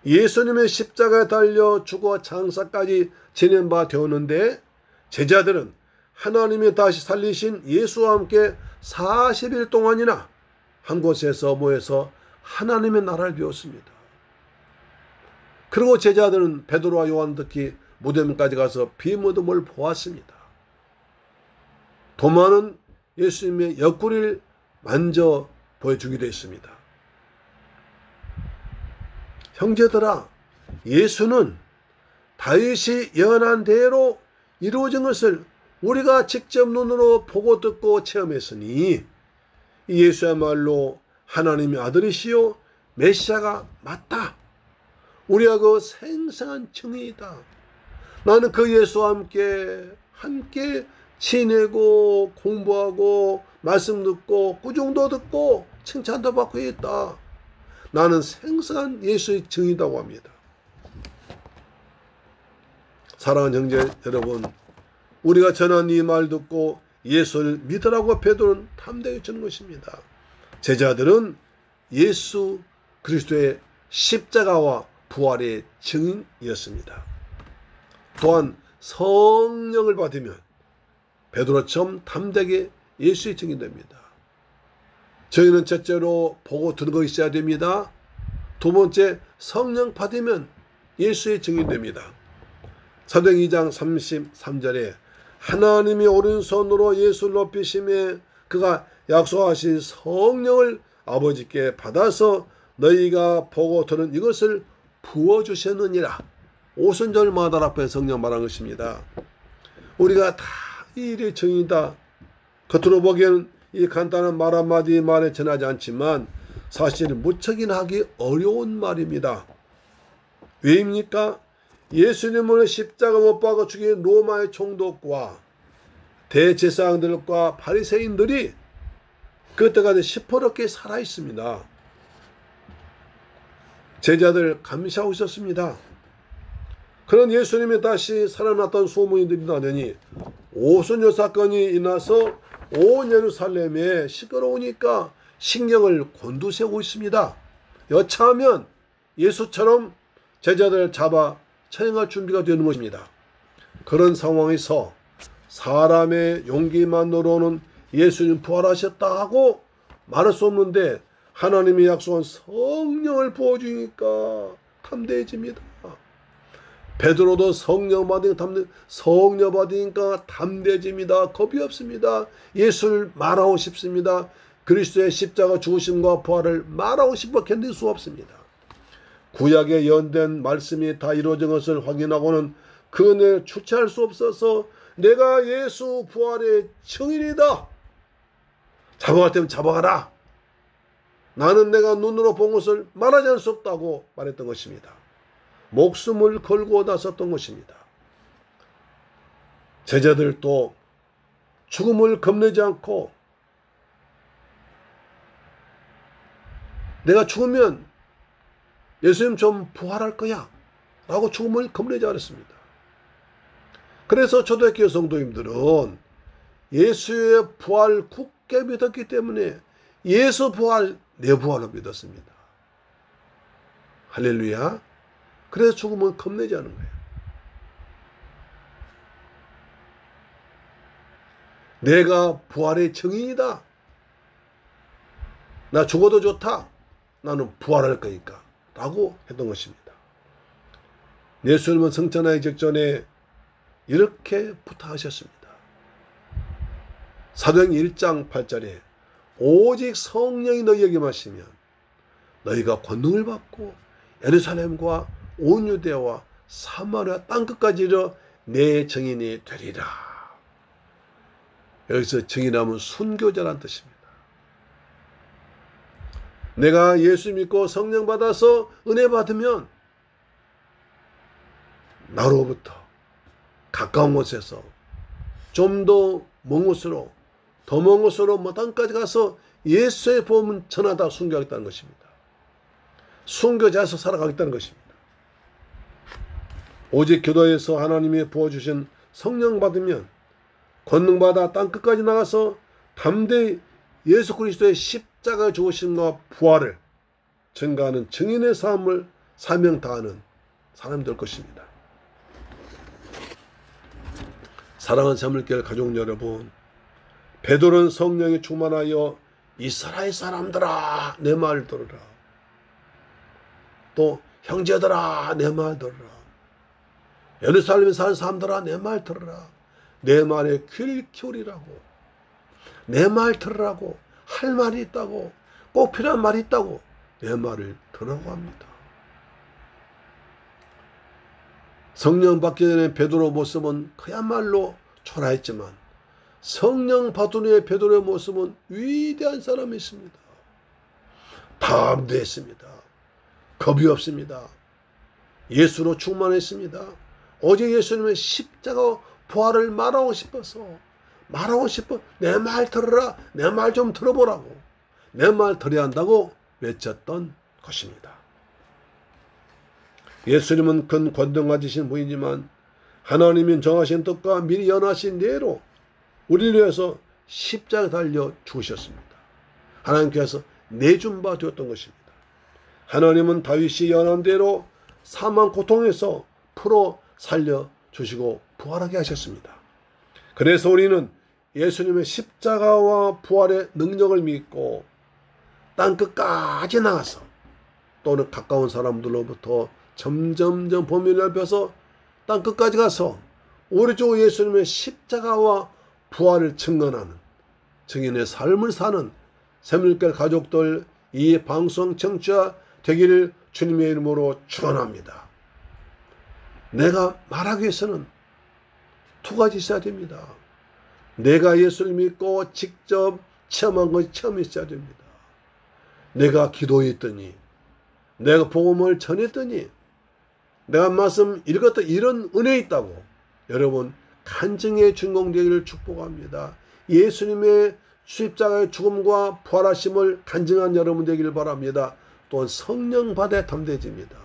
예수님의 십자가에 달려 죽어 장사까지 지낸 바 되었는데 제자들은 하나님이 다시 살리신 예수와 함께 40일 동안이나 한 곳에서 모여서 하나님의 나라를 배웠습니다. 그리고 제자들은 베드로와 요한 특히 무덤까지 가서 비무덤을 보았습니다. 도마는 예수님의 옆구리를 만져 보여주기도 했습니다. 형제들아, 예수는 다윗이 예언한 대로 이루어진 것을 우리가 직접 눈으로 보고 듣고 체험했으니 예수야말로 하나님의 아들이시요 메시아가 맞다. 우리가 그 생생한 증인이다. 나는 그 예수와 함께 지내고 공부하고 말씀 듣고 꾸중도 듣고 칭찬도 받고 있다. 나는 생생한 예수의 증인이라고 합니다. 사랑하는 형제 여러분, 우리가 전한 이 말 듣고 예수를 믿으라고 베드로는 담대히 주는 것입니다. 제자들은 예수 그리스도의 십자가와 부활의 증인이었습니다. 또한 성령을 받으면 베드로처럼 담대하게 예수의 증인됩니다. 저희는 첫째로 보고 들은 거 있어야 됩니다. 두 번째, 성령 받으면 예수의 증인됩니다. 사도행 2장 33절에 하나님이 오른손으로 예수를 높이심에 그가 약속하신 성령을 아버지께 받아서 너희가 보고 들은 이것을 부어주셨느니라. 오순절 마다 앞에 성령 말한 것입니다. 우리가 다 이 일의 증인이다. 겉으로 보기에는 이 간단한 말 한마디 말에 전하지 않지만 사실 무척이나 하기 어려운 말입니다. 왜입니까? 예수님을 십자가 못 박아 죽인 로마의 총독과 대제사장들과 바리새인들이 그때까지 시퍼렇게 살아 있습니다. 제자들 감시하고 있었습니다. 그런 예수님이 다시 살아났던 소문이 나더니 오순절 사건이 일어나서 온 예루살렘에 시끄러우니까 신경을 곤두세우고 있습니다. 여차하면 예수처럼 제자들을 잡아 처형할 준비가 되는 것입니다. 그런 상황에서 사람의 용기만으로는 예수님 부활하셨다 하고 말할 수 없는데 하나님이 약속한 성령을 부어주니까 담대해집니다. 베드로도 성령 받으니까 담대해집니다. 겁이 없습니다. 예수를 말하고 싶습니다. 그리스도의 십자가 죽으심과 부활을 말하고 싶어 견딜 수 없습니다. 구약에 예언된 말씀이 다 이루어진 것을 확인하고는 그 은혜를 주체할 수 없어서 내가 예수 부활의 증인이다. 잡아갈 때면 잡아가라. 나는 내가 눈으로 본 것을 말하지 않을 수 없다고 말했던 것입니다. 목숨을 걸고 나섰던 것입니다. 제자들도 죽음을 겁내지 않고 내가 죽으면 예수님 좀 부활할 거야 라고 죽음을 겁내지 않았습니다. 그래서 초대교회 성도님들은 예수의 부활 굳게 믿었기 때문에 예수 부활, 내 부활을 믿었습니다. 할렐루야. 그래서 죽음을 겁내지 않은 거예요. 내가 부활의 증인이다. 나 죽어도 좋다. 나는 부활할 거니까 라고 했던 것입니다. 예수님은 승천하기 직전에 이렇게 부탁하셨습니다. 사도행전 1장 8절에 오직 성령이 너희에게 마시면 너희가 권능을 받고 예루살렘과 온 유대와 사마리아 땅끝까지 이르러 내 증인이 되리라. 여기서 증인하면 순교자란 뜻입니다. 내가 예수 믿고 성령 받아서 은혜 받으면 나로부터 가까운 곳에서 좀 더 먼 곳으로 더 먼 곳으로 땅까지 가서 예수의 복음을 전하다 순교하겠다는 것입니다. 순교자에서 살아가겠다는 것입니다. 오직 교도에서 하나님이 부어주신 성령 받으면 권능받아 땅끝까지 나가서 담대히 예수 그리스도의 십자가 죽으심과 부활을 증거하는 증인의 삶을 사명 다하는 사람이 될 것입니다. 사랑하는 자물교회 가족 여러분, 베드로는 성령이 충만하여 이스라엘 사람들아 내 말 들으라. 또 형제들아 내 말 들으라. 예루살렘에 사는 사람들아 내 말 들으라. 내 말에 귀를 기울이라고. 내 말 들으라고. 할 말이 있다고. 꼭 필요한 말이 있다고. 내 말을 들으라고 합니다. 성령 받기 전에 베드로 모습은 그야말로 초라했지만 성령 받은 후에 베드로의 모습은 위대한 사람이었습니다. 담대했습니다. 겁이 없습니다. 예수로 충만했습니다. 오직 예수님의 십자가 부활을 말하고 싶어서 내 말 들으라. 내 말 좀 들어보라고. 내 말 들어야 한다고 외쳤던 것입니다. 예수님은 큰 권능 가지신 분이지만 하나님이 정하신 뜻과 미리 연하신 예로 우리를 위해서 십자가에 달려 죽으셨습니다. 하나님께서 내준 바 되었던 것입니다. 하나님은 다윗이 연한 대로 사망 고통에서 풀어 살려주시고 부활하게 하셨습니다. 그래서 우리는 예수님의 십자가와 부활의 능력을 믿고 땅끝까지 나가서 또는 가까운 사람들로부터 점점점 범위를 넓혀서 땅끝까지 가서 우리 주 예수님의 십자가와 부활을 증언하는 증인의 삶을 사는 새물결 가족들, 이 방송 청취자 되기를 주님의 이름으로 축원합니다. 내가 말하기 위해서는 두 가지 있어야 됩니다. 내가 예수를 믿고 직접 체험한 것이 체험이 있어야 됩니다. 내가 기도했더니, 내가 복음을 전했더니, 내가 말씀 읽었다 이런 은혜 있다고 여러분 간증의 주인공 되기를 축복합니다. 예수님의 십자가의 죽음과 부활하심을 간증한 여러분 되기를 바랍니다. 또한 성령 받아 담대해집니다.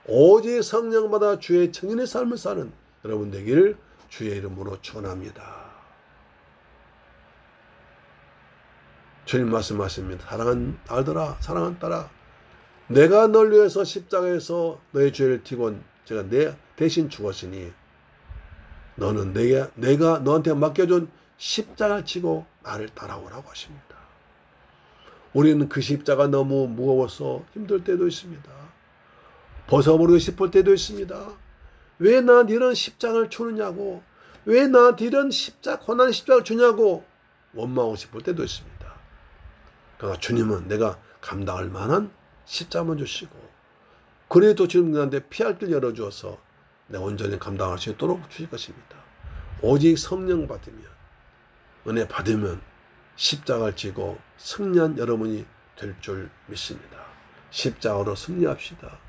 오직 성령 받아 주의 청년의 삶을 사는 여러분 되기를 주의 이름으로 축원합니다. 주님 말씀하십니다. 사랑하는 아들아, 사랑하는 딸아, 내가 널 위해서 십자가에서 너의 죄를 지고 제가 내 대신 죽었으니 너는 내가 너한테 맡겨준 십자가 지고 나를 따라오라고 하십니다. 우리는 그 십자가 너무 무거워서 힘들 때도 있습니다. 벗어버리고 싶을 때도 있습니다. 왜 나한테 이런 십자가를 주느냐고, 왜 나한테 이런 고난의 십자가를 주냐고 원망하고 싶을 때도 있습니다. 그러니까 주님은 내가 감당할 만한 십자가만 주시고, 그래도 주님 나한테 피할 길 열어주어서 내가 온전히 감당할 수 있도록 주실 것입니다. 오직 성령 받으면, 은혜 받으면 십자가를 지고 승리한 여러분이 될 줄 믿습니다. 십자가로 승리합시다.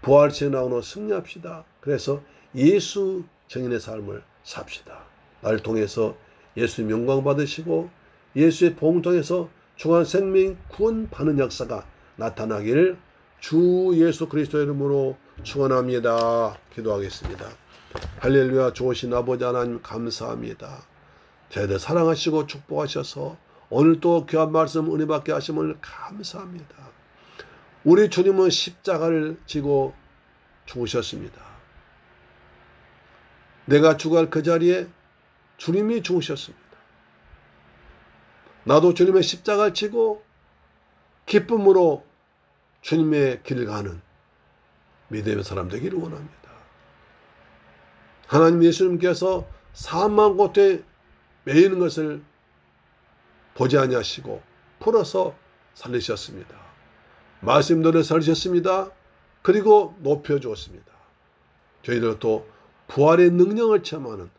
부활신앙으로 승리합시다. 그래서 예수 정인의 삶을 삽시다. 나를 통해서 예수님 영광 받으시고 예수의 복음 통해서 중한 생명 구원받는 역사가 나타나기를 주 예수 그리스도의 이름으로 축원합니다. 기도하겠습니다. 할렐루야. 좋으신 아버지 하나님 감사합니다. 저희들 사랑하시고 축복하셔서 오늘 또 귀한 말씀 은혜 받게 하심을 감사합니다. 우리 주님은 십자가를 지고 죽으셨습니다. 내가 죽을 그 자리에 주님이 죽으셨습니다. 나도 주님의 십자가를 지고 기쁨으로 주님의 길을 가는 믿음의 사람 되기를 원합니다. 하나님 예수님께서 사망 곳에 매이는 것을 보지 아니하시고 풀어서 살리셨습니다. 말씀대로 살리셨습니다. 그리고 높여주었습니다. 저희들도 부활의 능력을 체험하는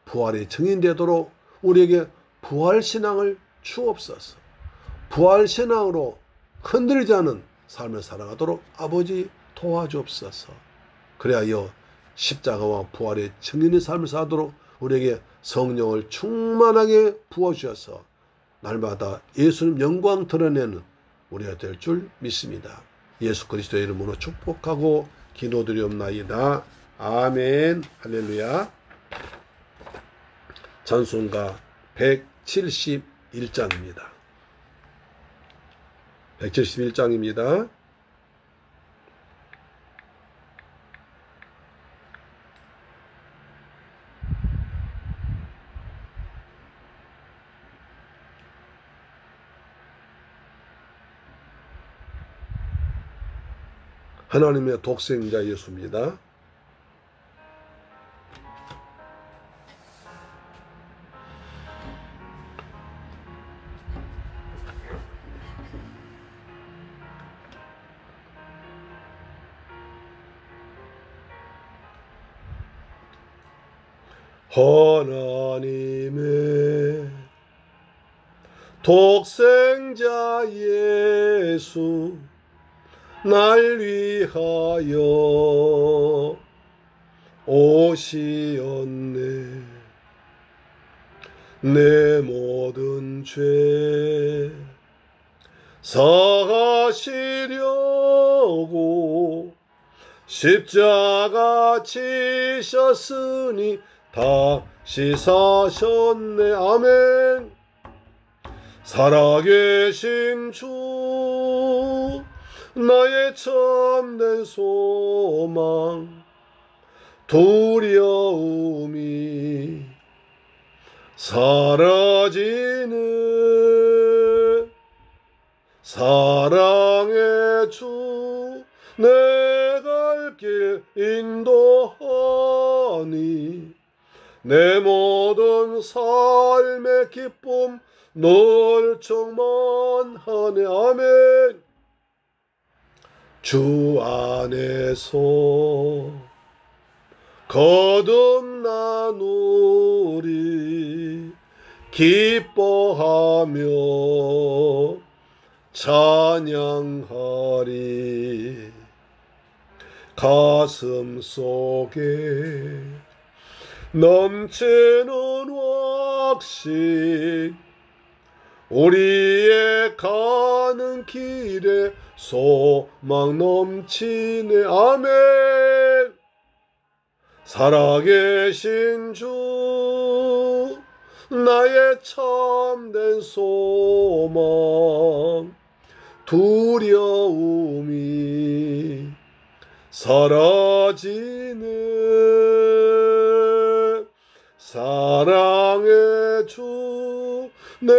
부활의 증인 되도록 우리에게 부활신앙을 주옵소서. 부활신앙으로 흔들리지 않은 삶을 살아가도록 아버지 도와주옵소서. 그래야 십자가와 부활의 증인의 삶을 살도록 우리에게 성령을 충만하게 부어주셔서 날마다 예수님 영광 드러내는 우리가 될 줄 믿습니다. 예수 그리스도의 이름으로 축복하고 기도드리옵나이다. 아멘. 할렐루야. 찬송가 171장입니다. 171장입니다. 하나님의 독생자 예수입니다. 하나님의 독생자 예수 날 위하여 오시었네. 내 모든 죄 사하시려고 십자가 지셨으니 다시 사셨네. 아멘. 살아계신 주 나의 참된 소망 두려움이 사라지는 사랑의 주 내 갈 길 인도하니 내 모든 삶의 기쁨 널 충만하네. 아멘. 주 안에서 거듭난 우리 기뻐하며 찬양하리. 가슴 속에 넘치는 확신, 우리의 가는 길에 소망 넘치네. 아멘. 살아계신 주, 나의 참된 소망, 두려움이 사라지네. 사랑의 주, 내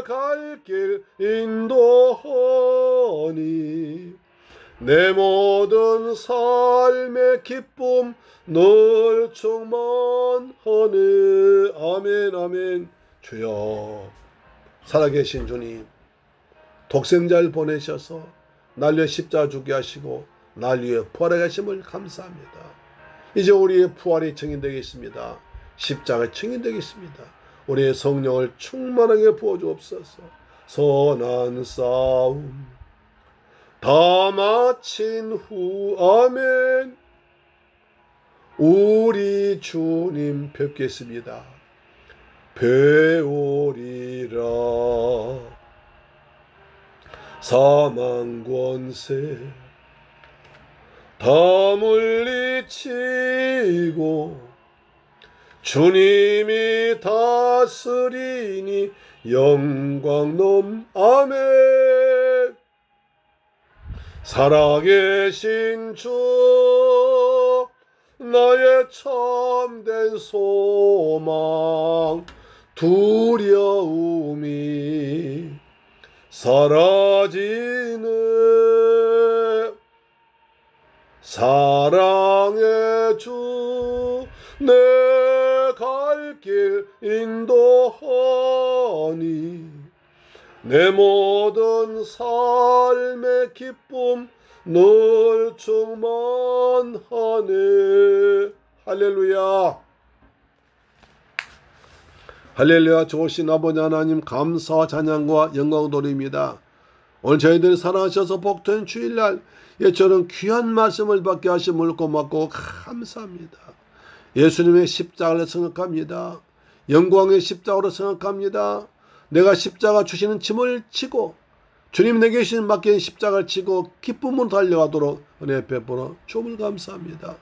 갈 길 인도하니, 내 모든 삶의 기쁨 늘 충만하네. 아멘 아멘. 주여, 살아계신 주님, 독생자를 보내셔서 날 위해 십자가 죽게 하시고 날 위해 부활해 가심을 감사합니다. 이제 우리의 부활이 증인되겠습니다. 십자가 증인되겠습니다. 우리의 성령을 충만하게 부어주옵소서. 선한 싸움 다 마친 후, 아멘, 우리 주님 뵙겠습니다. 배우리라. 사망 권세 다 물리치고 주님이 다스리니 영광 아멘. 살아계신 주, 나의 참된 소망, 두려움이 사라지네. 사랑의 주, 내 갈 길 인도하니, 내 모든 삶의 기쁨 늘 충만하네. 할렐루야. 할렐루야. 좋으신 아버지 하나님, 감사와 찬양과 영광 돌립니다. 오늘 저희들이 사랑하셔서 복된 주일날 예처럼 귀한 말씀을 받게 하심을 고맙고 감사합니다. 예수님의 십자가를 생각합니다. 영광의 십자가로 생각합니다. 내가 십자가 주시는 짐을 지고 주님 내게 맡긴 십자가를 지고 기쁨으로 달려가도록 은혜 베풀어 주님을 감사합니다.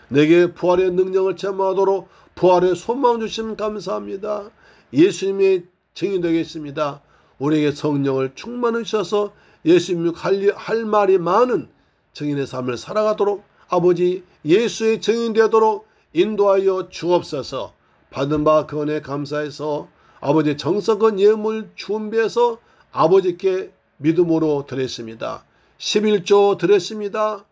내게 부활의 능력을 체험하도록 부활의 소망 주시면 감사합니다. 예수님의 증인 되겠습니다. 우리에게 성령을 충만히 주셔서 예수님이 할 말이 많은 증인의 삶을 살아가도록 아버지 예수의 증인 되도록 인도하여 주옵소서. 받은 바 그 은혜 감사해서 아버지 정성껏 예물 준비해서 아버지께 믿음으로 드렸습니다. 11조 드렸습니다.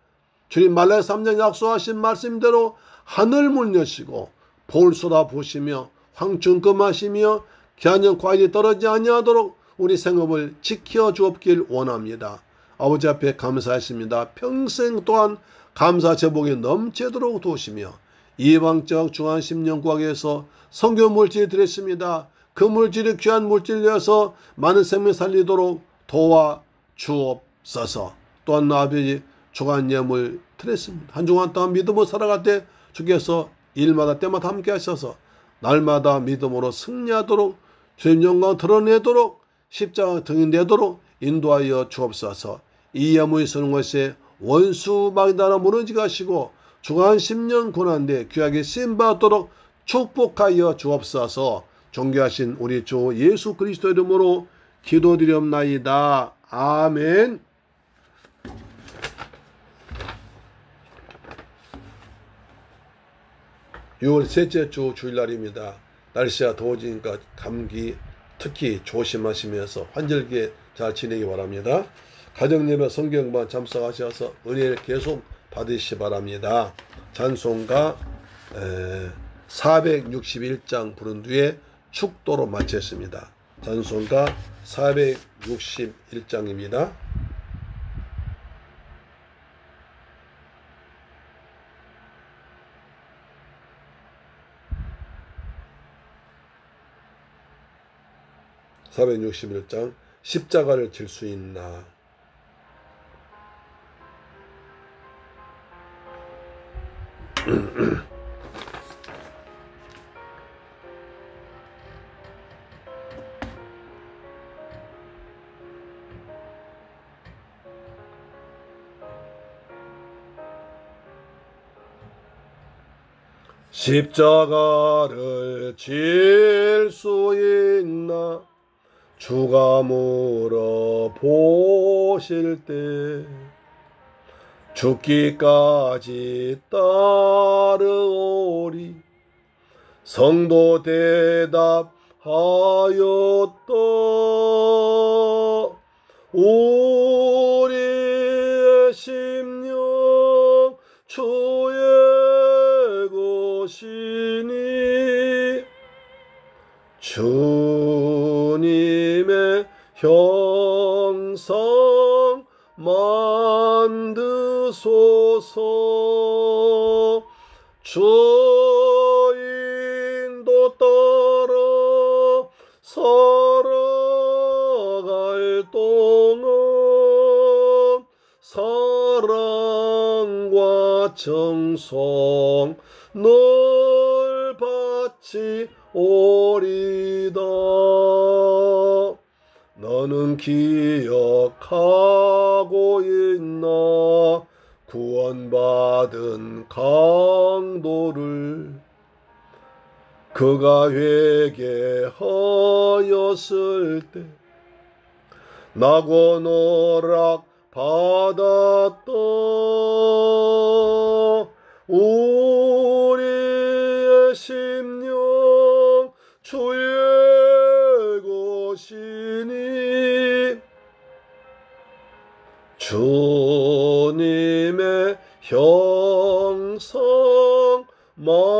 주님 말라기 3장 약속하신 말씀대로 하늘 문 여시고 볼 쏟아 부으시며 황충 금하시며 기한년 과일이 떨어지지 아니하도록 우리 생업을 지켜 주옵길 원합니다. 아버지 앞에 감사했습니다. 평생 또한 감사 제복이 넘치도록 도우시며 이방적 중한 심령과학에서 성교 물질 드렸습니다. 그 물질이 귀한 물질이어서 많은 생명 살리도록 도와 주옵소서. 또한 아버지 주간 예물 드렸습니다. 한 주간 동안 믿음으로 살아갈 때 주께서 일마다 때마다 함께 하셔서 날마다 믿음으로 승리하도록 주님 영광 드러내도록 십자가 등인되도록 인도하여 주옵소서. 이 예물이 쓰는 것에 원수 마귀나라 무너지게 하시고 주간 10년 고난대 귀하게 쓰임받도록 축복하여 주옵소서. 존귀하신 우리 주 예수 그리스도 이름으로 기도드리옵나이다. 아멘. 6월 셋째 주 주일날입니다. 날씨가 더워지니까 감기 특히 조심하시면서 환절기에 잘 지내기 바랍니다. 가정예배 성경반 참석하셔서 은혜를 계속 받으시기 바랍니다. 찬송가 461장 부른 뒤에 축도로 마쳤습니다. 찬송가 461장입니다. 461장 십자가를 질 수 있나. 십자가를 질 수 있나. 주가 물어보실 때 죽기까지 따르오리. 성도 대답하였다. 우리의 심령 주의 것이니 주님의 형상 만드소서. 주인도 따라 살아갈 동안 사랑과 정성 널 바치오리다. 너는 기억하고 있나. 구원받은 강도를 그가 회개하였을 때 낙원허락 받았다. 우리의 심령 주의 것이니 주님의 형상 만드소서.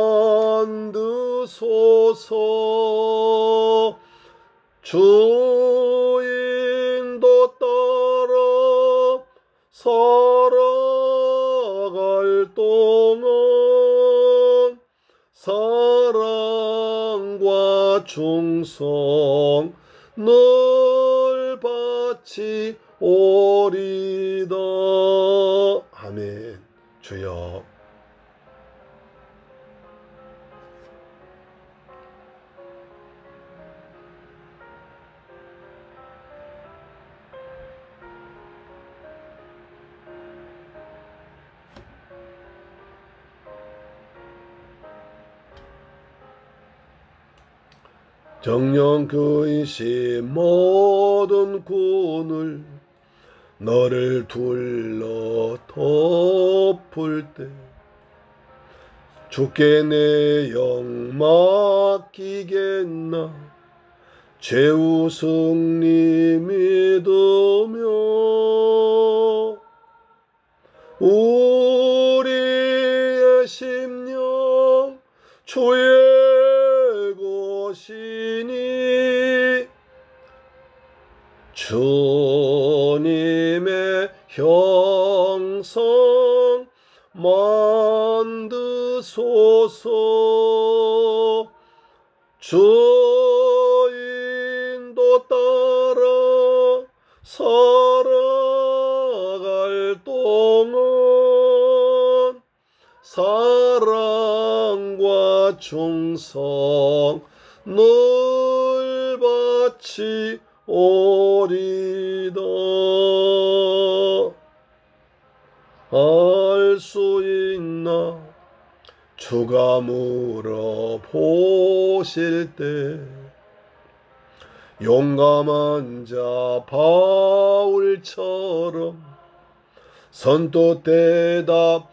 주인도 따라 살아갈 동안 사랑과 충성 널 바치오리다. 아멘. 주여, 정령 근심 모든 군을 너를 둘러 덮을 때 주께 내 영 맡기겠나. 최후 승리 믿으며 우리의 심령 주의 것이니 주님의 형상 만드소서. 주인도 따라 살아갈 동안 사랑과 충성 널 바치오리다. 알 수 있나. 주가 물어보실 때 용감한 자 바울처럼 선뜻 대답하리라.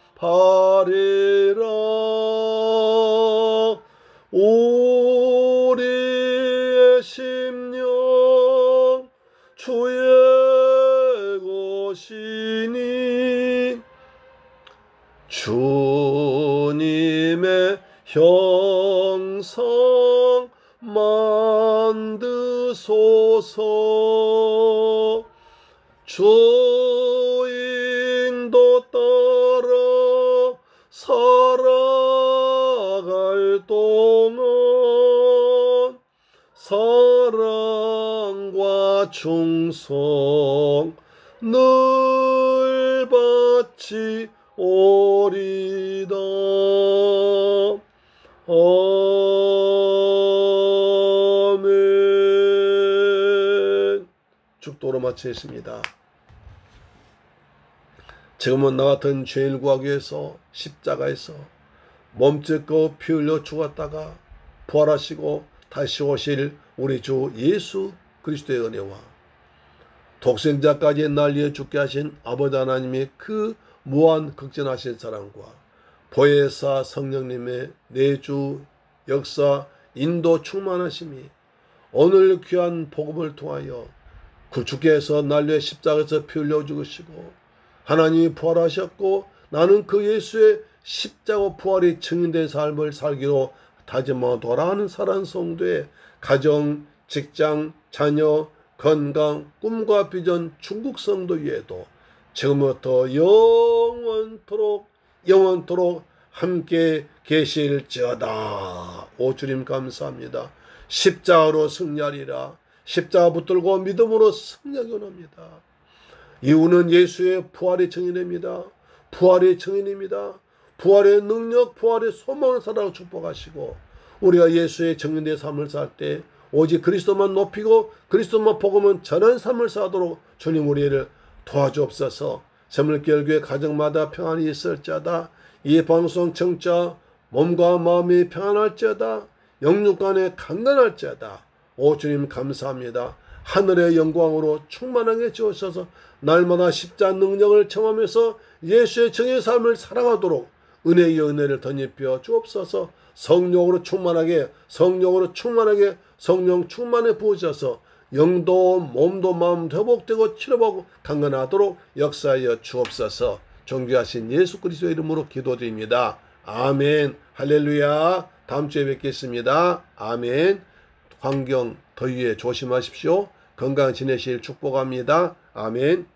우리의 심령 주의 것이니 주님의 형상 만드소서. 주인도 따라 살아갈 동안 사랑과 충성 늘 바치오리다. 아멘. 축도로 마치겠습니다. 지금은 나 같은 죄인을 구하기 위해서 십자가에서 몸짓고 피 흘려 죽었다가 부활하시고 다시 오실 우리 주 예수 그리스도의 은혜와 독생자까지 날 위해 죽게 하신 아버지 하나님의 그 무한 극진하신 사랑과 보혜사 성령님의 내주 역사 인도 충만하심이 오늘 귀한 복음을 통하여 주께서 날 위해 십자가에서 피 흘려 죽으시고 하나님이 부활하셨고 나는 그 예수의 십자가 부활이 증인된 삶을 살기로 다짐하고 돌아가는 사랑 성도의 가정, 직장, 자녀, 건강, 꿈과 비전, 중국 성도 위에도 지금부터 영원토록 함께 계실지어다. 오 주님 감사합니다. 십자가로 승리하리라. 십자가 붙들고 믿음으로 승리하기 원합니다. 이유는 예수의 부활의 증인입니다. 부활의 증인입니다. 부활의 능력, 부활의 소망을 살아가 축복하시고 우리가 예수의 증인된 삶을 살 때 오직 그리스도만 높이고 그리스도만 복음은 전한 삶을 사도록 주님 우리를 도와주옵소서. 새물결교회 가정마다 평안이 있을지어다. 이 방송 청자 몸과 마음이 평안할지어다. 영육간에 강건할지어다. 오 주님 감사합니다. 하늘의 영광으로 충만하게 지으셔서 날마다 십자가 능력을 청하면서 예수의 정의 삶을 살아가도록 은혜의 은혜를 덧입혀 주옵소서. 성령으로 충만하게 성령 충만해 부으셔서 영도 몸도 마음도 회복되고 치료하고 강건하도록 역사하여 주옵소서. 존귀하신 예수 그리스도의 이름으로 기도드립니다. 아멘. 할렐루야. 다음 주에 뵙겠습니다. 아멘. 환경 더위에 조심하십시오. 건강 지내실 축복합니다. 아멘.